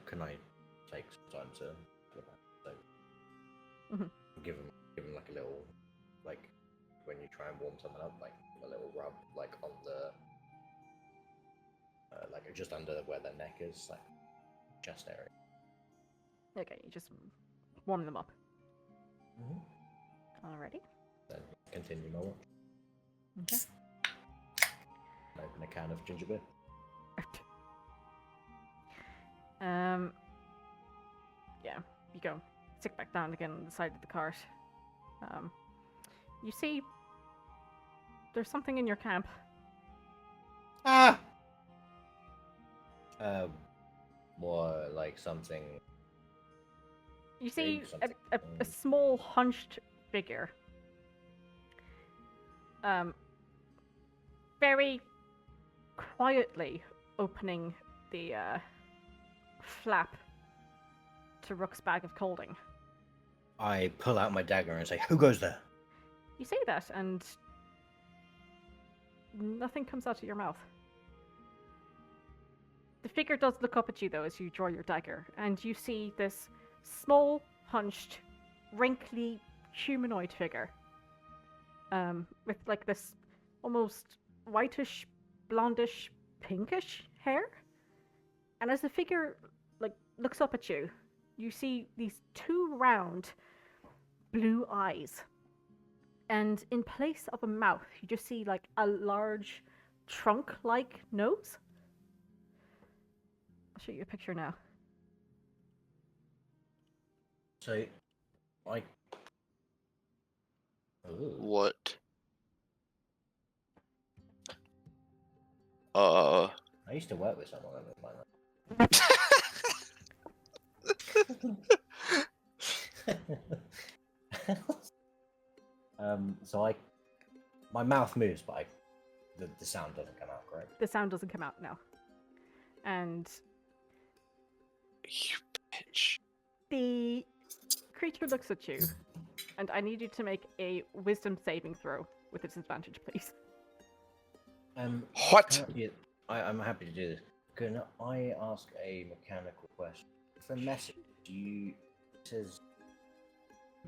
Can I take some time to look at them? Mhm. Give them like a little, like when you try and warm someone up, like a little rub, like on the, like just under where their neck is, like chest area. Okay, you just warm them up. Mm-hmm. Alrighty. Then continue my watch. Okay. Open a can of ginger beer. Yeah, you go. Sit back down again on the side of the cart. You see, there's something in your camp. Ah! More like something. You see something. a small hunched figure. Very quietly opening the flap to Rook's bag of clothing. I pull out my dagger and say, "Who goes there?" You say that, and nothing comes out of your mouth. The figure does look up at you, though, as you draw your dagger, and you see this small, hunched, wrinkly, humanoid figure. With, like, this almost whitish, blondish, pinkish hair. And as the figure, like, looks up at you, you see these two round, blue eyes. And in place of a mouth, you just see, like, a large, trunk-like nose. I'll show you a picture now. So, I. Ooh. What? I used to work with someone that looked like that. So my mouth moves, but the sound doesn't come out, correct? The sound doesn't come out now. And You bitch. the creature looks at you, and I need you to make a wisdom saving throw with a disadvantage, please. What? I'm happy to do this. Can I ask a mechanical question? For message, it says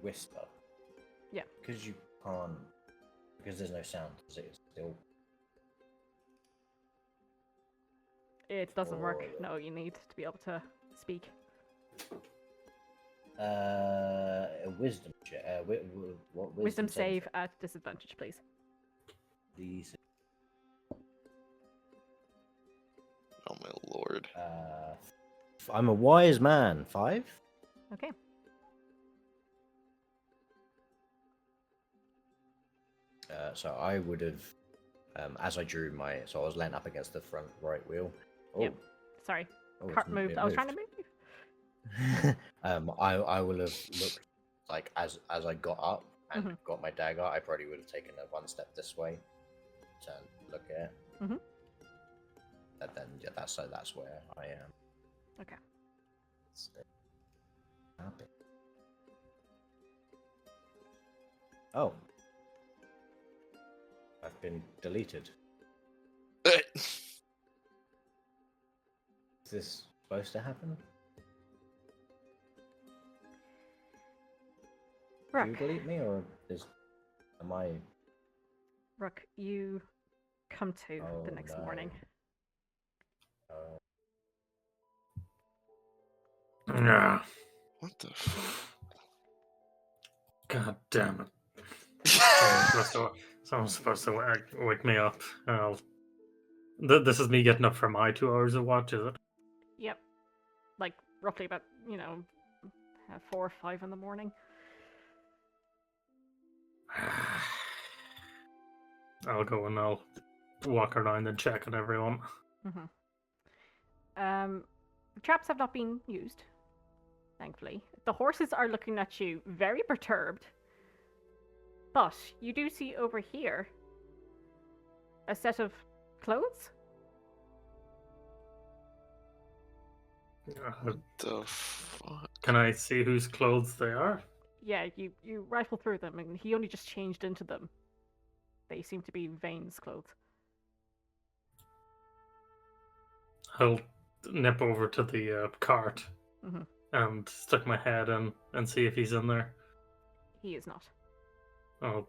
whisper. Yeah. Because you can't, because there's no sound, is it still? It doesn't work. Or- No, you need to be able to speak. A wisdom check. What Wisdom save at disadvantage, please. These. Oh my lord. I'm a wise man. 5. Okay. So I would have, as I drew so I was laying up against the front right wheel. Oh, Yep. Sorry. oh, Cart moved. it I was trying to move. I will have looked like as I got up and Mhm. got my dagger. I probably would have taken a 1 step this way to look at it. Mhm. And then yeah, that's where I am. Okay. Stay happy. Oh, I've been deleted. Is this supposed to happen? Do you Rook. delete me, or am I? Rook, you come to Oh, the next no. morning. Yeah. What the God damn it. Someone's supposed to wake me up. This is me getting up for my 2 hours of watch, is it? Yep. Like roughly about 4 or 5 in the morning. I'll go and I'll walk around and check on everyone. Mhm. The traps have not been used, thankfully. The horses are looking at you very perturbed. But you do see over here a set of clothes. What the fuck? Can I see whose clothes they are? Yeah, you rifle through them, and he only just changed into them. They seem to be Vane's clothes. I'll nip over to the cart Mhm. and stick my head in and see if he's in there. He is not. I'll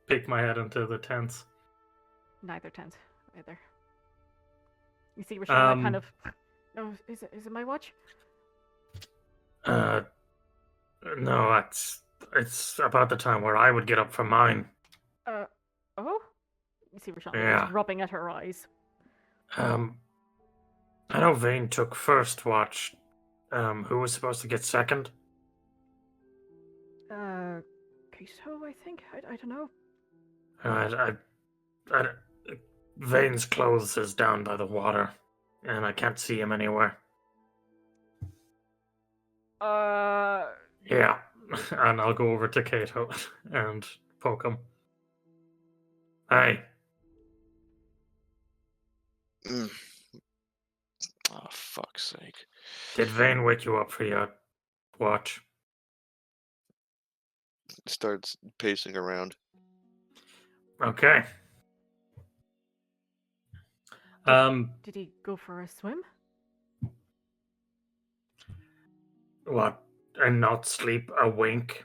peek my head into the tents. Neither tent either. You see Roshana kind Um, of. Oh, is it my watch? No, it's about the time where I would get up for mine. Oh. You see Roshana Yeah. just rubbing at her eyes. I know Vane took first watch. Who was supposed to get second? Kato, I think. I don't know. I, Vane's clothes is down by the water, and I can't see him anywhere. Yeah, and I'll go over to Kato and poke him. Hey, Oh, fuck's sake. did Vane wake you up for your watch? Starts pacing around. Okay. Did he go for a swim? What? And not sleep a wink?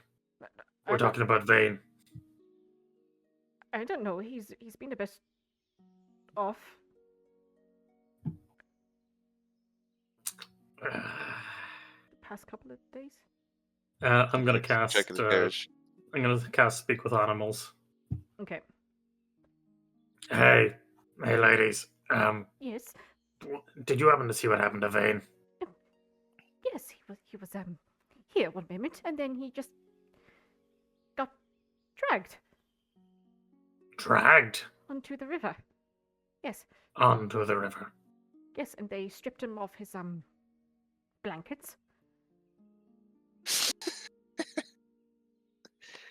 We're talking about Vane. I don't know. He's been a bit off. The past couple of days. I'm gonna cast. Checking the carriage. I'm gonna cast Speak with Animals. Okay. Hey, ladies. Yes. Did you happen to see what happened to Vane? Yes, he was here one moment, and then he just got dragged Dragged onto the river. Yes. onto the river. Yes, and they stripped him of his blankets.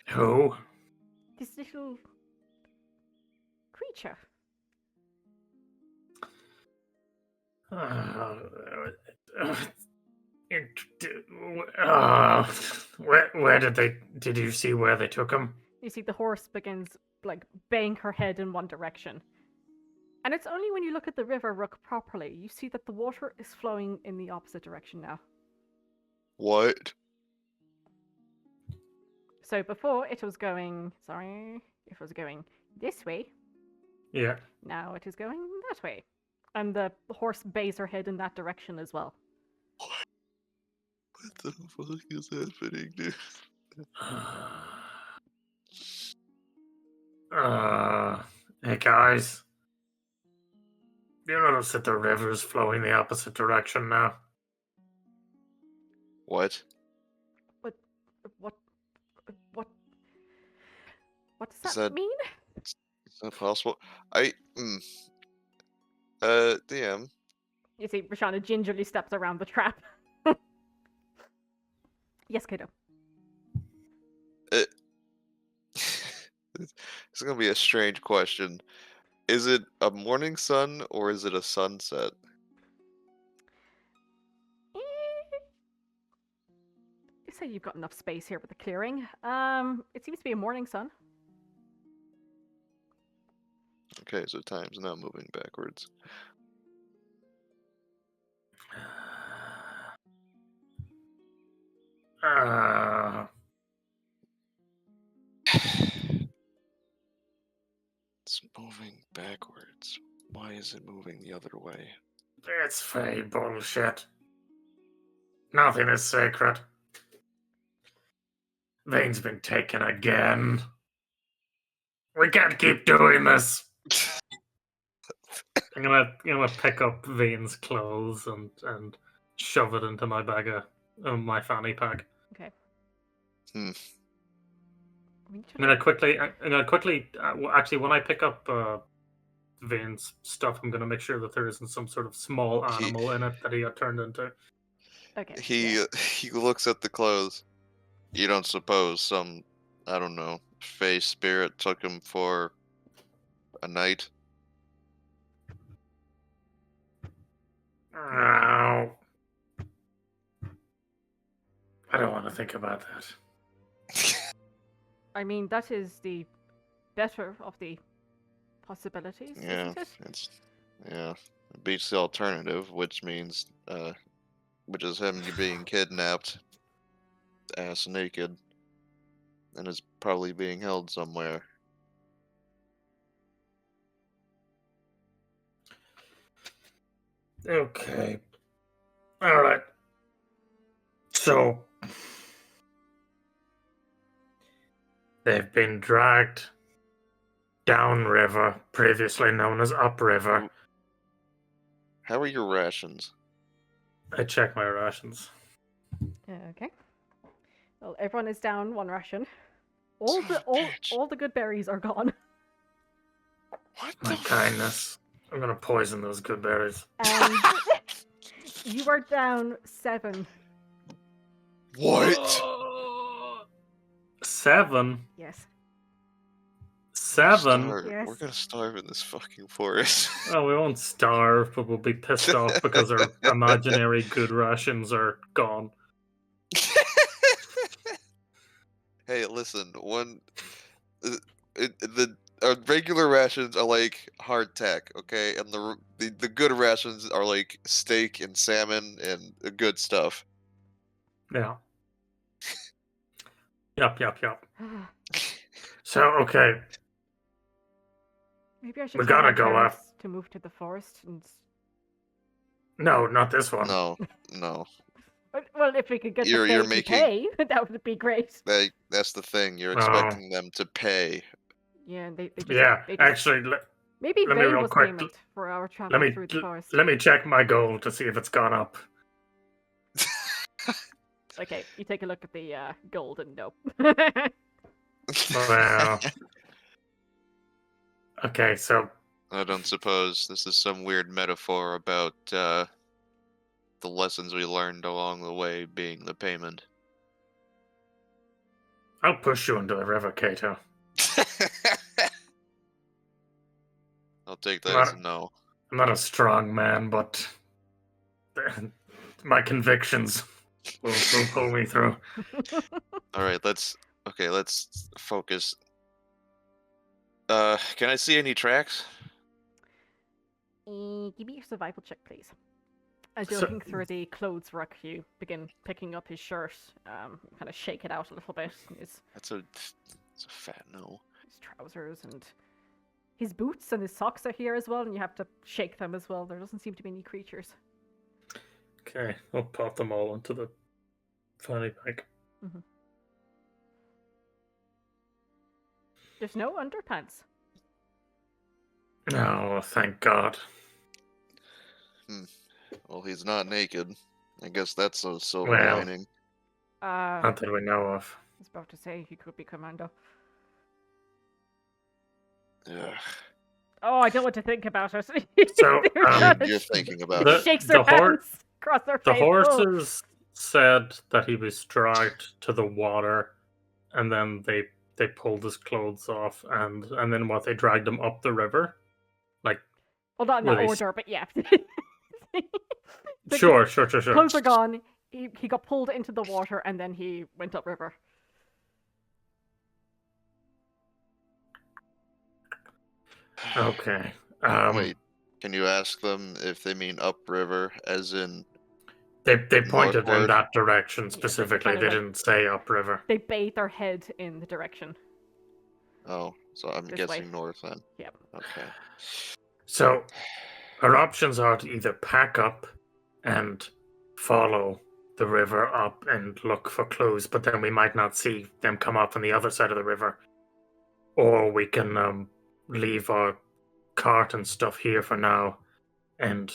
Who? This little creature. Where did you see where they took him? You see the horse begins like bang her head in one direction. And it's only when you look at the river Rook properly, you see that the water is flowing in the opposite direction now. What? So before it was going this way. Yeah. Now it is going that way. And the horse bays her head in that direction as well. What the fuck is happening, dude? Hey guys. You notice that the river's flowing the opposite direction now? What? What? What? What? What does Is that that mean? is that possible? DM. You see, Rashana gingerly steps around the trap. Yes, kiddo. This is gonna be a strange question. Is it a morning sun or is it a sunset? You say you've got enough space here with the clearing. It seems to be a morning sun. Okay, so time's not moving backwards. It's moving backwards. Why is it moving the other way? It's fake bullshit. Nothing is sacred. Vane's been taken again. We can't keep doing this. I'm gonna pick up Vane's clothes and shove it into my bag of my fanny pack. Okay. Hmm. We need to I'm gonna quickly. Actually, when I pick up Vane's stuff, I'm gonna make sure that there isn't some sort of small animal in it that he got turned into. Okay. He looks at the clothes. You don't suppose some, I don't know, fey spirit took him for a night? No. I don't want to think about that. I mean, that is the better of the possibilities, Yeah, isn't it? it beats the alternative, which means, which is him being kidnapped, ass naked, and is probably being held somewhere. Okay. All right. So they've been dragged downriver, previously known as upriver. How are your rations? I check my rations. Okay. Well, everyone is down one ration. Son of a bitch. All the good berries are gone. What My the kindness. I'm gonna poison those good berries. And you are down 7. What? 7? Yes. 7? Yes. We're gonna starve in this fucking forest. Oh, we won't starve, but we'll be pissed off because our imaginary good rations are gone. Hey, listen. Our regular rations are like hardtack, okay, and the good rations are like steak and salmon and good stuff. Yeah. Yep. So, okay. Maybe I should We tell gotta my go parents up. to move to the forest and... No, not this one. No. Well, if we could get You're the Fae to making- pay, that would be great. That's the thing. You're Oh. expecting them to pay. Yeah, they just... Yeah, they just... actually, Maybe let me Vane real was quick- payment for our let travel me through the forest. let me check my gold to see if it's gone up. Okay, you take a look at the gold and no. Well, okay, so I don't suppose this is some weird metaphor about the lessons we learned along the way being the payment. I'll push you into the river, Kato. I'll take that as a What? no. I'm not a strong man, but my convictions will pull me through. All right, let's focus. Can I see any tracks? Give me your survival check, please. As you're So- looking through the clothes rack, you begin picking up his shirt, kind of shake it out a little bit. His It's a fat no. trousers and his boots and his socks are here as well, and you have to shake them as well. There doesn't seem to be any creatures. Okay, I'll pop them all into the fanny pack. There's no underpants. Oh, thank God. Well, he's not naked. I guess that's a silver Well. lining. Not that we know of. I was about to say he could be commando. Ugh. Oh, I don't want to think about it. So, You're thinking about She it. shakes her hands across her The face. Oh. horses said that he was dragged to the water, and then they pulled his clothes off, and then what, they dragged him up the river? Like, Well, not in Were that they order, but yeah. The sure. clothes are gone. He got pulled into the water, and then he went upriver. Okay. Wait, can you ask them if they mean upriver, as in They pointed in northward? that direction they specifically. kinda, They like- didn't say upriver. They bathe their head in the direction. Oh, so I'm This guessing way. north then. Yep. Okay. So, our options are to either pack up and follow the river up and look for clues, but then we might not see them come up on the other side of the river. Or we can leave our cart and stuff here for now and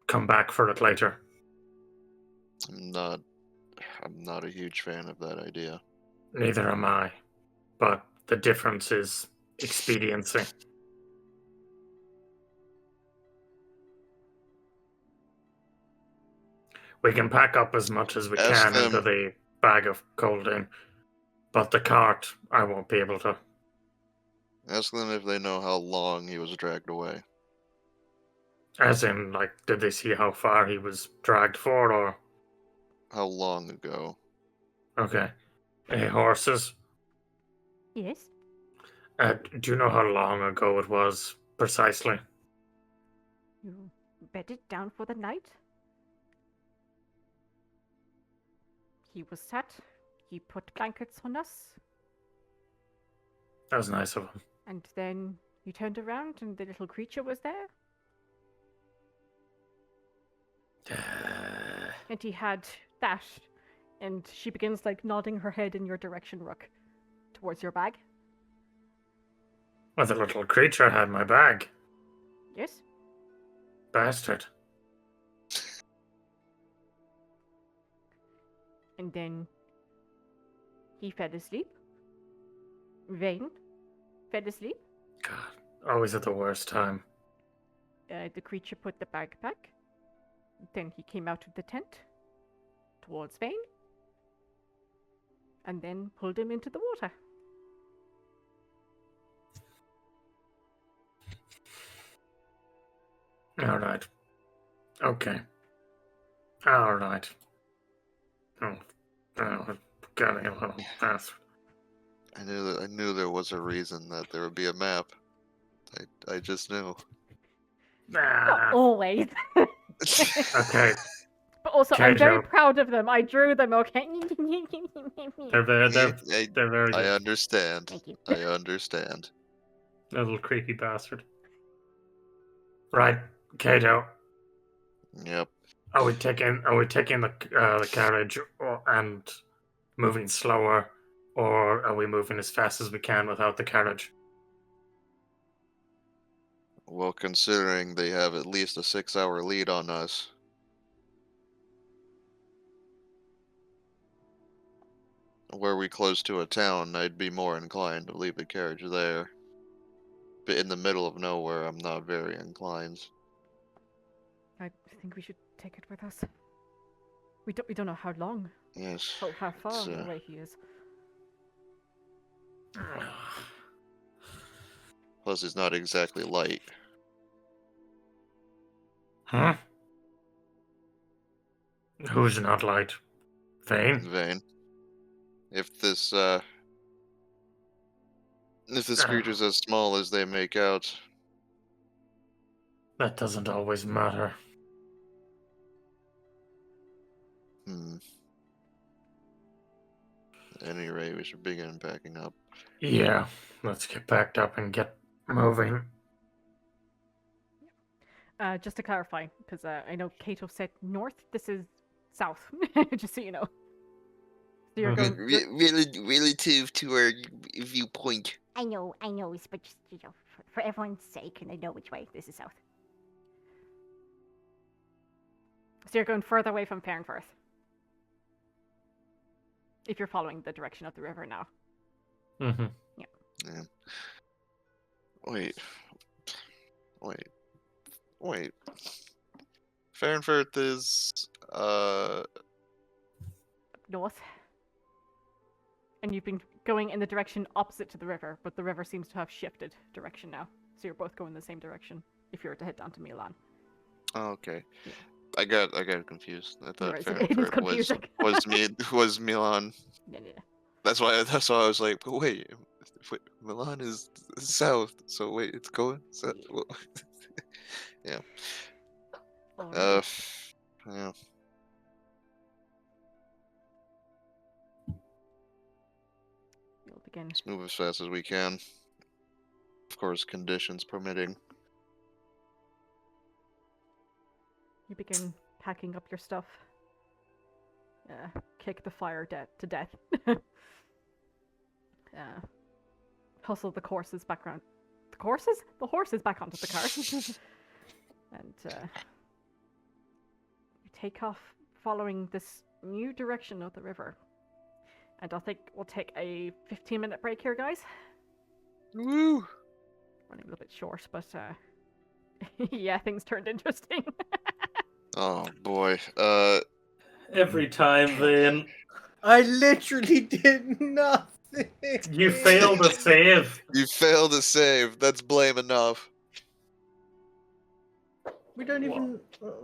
come back for it later. I'm not a huge fan of that idea. Neither am I. But the difference is expediency. We can pack up as much as we Ask can them- into the bag of cold in, but the cart, I won't be able to. Ask them if they know how long he was dragged away. As in, like, did they see how far he was dragged for, or? How long ago? Okay. Horses, Yes. do you know how long ago it was, precisely? You bedded down for the night. He was sat. He put blankets on us. That was nice of him. And then you turned around and the little creature was there. And he had that. And she begins like nodding her head in your direction, Rook. Towards your bag. Well, the little creature had my bag. Yes? Bastard. And then he fell asleep. Vane fell asleep. God, always at the worst time. The creature put the bag back. Then he came out of the tent towards Vane. And then pulled him into the water. All right. Okay. All right. Oh, God, you little bastard. I knew there was a reason that there would be a map. I just knew. Not always. Okay, But also, I'm very Kato. proud of them. I drew them, okay? they're very I good. understand. Thank you. I understand. Little creepy bastard. Right, Kato. Yep. Are we taking the carriage and moving slower, or are we moving as fast as we can without the carriage? Well, considering they have at least a 6-hour lead on us. Were we close to a town, I'd be more inclined to leave the carriage there. But in the middle of nowhere, I'm not very inclined. I think we should take it with us. We don't know how long, Yes. or how far It's, away he is. Plus, it's not exactly light. Huh? Who's not light? Vane? Vain. If this creature's as small as they make out, That doesn't always matter. At any rate, we should begin packing up. Yeah, let's get packed up and get moving. Just to clarify, because I know Kato said north. This is south. Just so you know. So you're Mhm. going. You're, Relative to our viewpoint. I know, but just, for everyone's sake, and I know which way. This is south. So you're going further away from Farnforth. If you're following the direction of the river now. Mm-hmm. Yeah. Wait. Farnforth is North. And you've been going in the direction opposite to the river, but the river seems to have shifted direction now. So you're both going the same direction if you were to head down to Milan. oh, okay. Yeah. I got confused. I thought Right, it is Farnforth confusing. was Milan. Yeah. That's why I was like, but wait, Milan is south, so wait, it's going south. Yeah. Alright. Yeah. You'll begin. Let's move as fast as we can. Of course, conditions permitting. You begin packing up your stuff. Kick the fire to death. Hustle the horses back around. The horses? The horses back onto the cart. And you take off following this new direction of the river. And I think we'll take a 15-minute break here, guys. Woo! Running a little bit short, but yeah, things turned interesting. Oh boy. Every time, Vane. I literally did nothing. You failed a save. You failed to save. That's blame enough. We don't even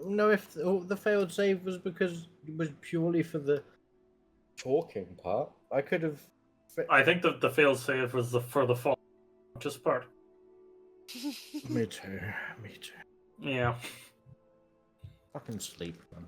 know if the failed save was because it was purely for the talking part. I could have. I think the failed save was for the fall just part. Me too. Yeah. Fucking sleep, man.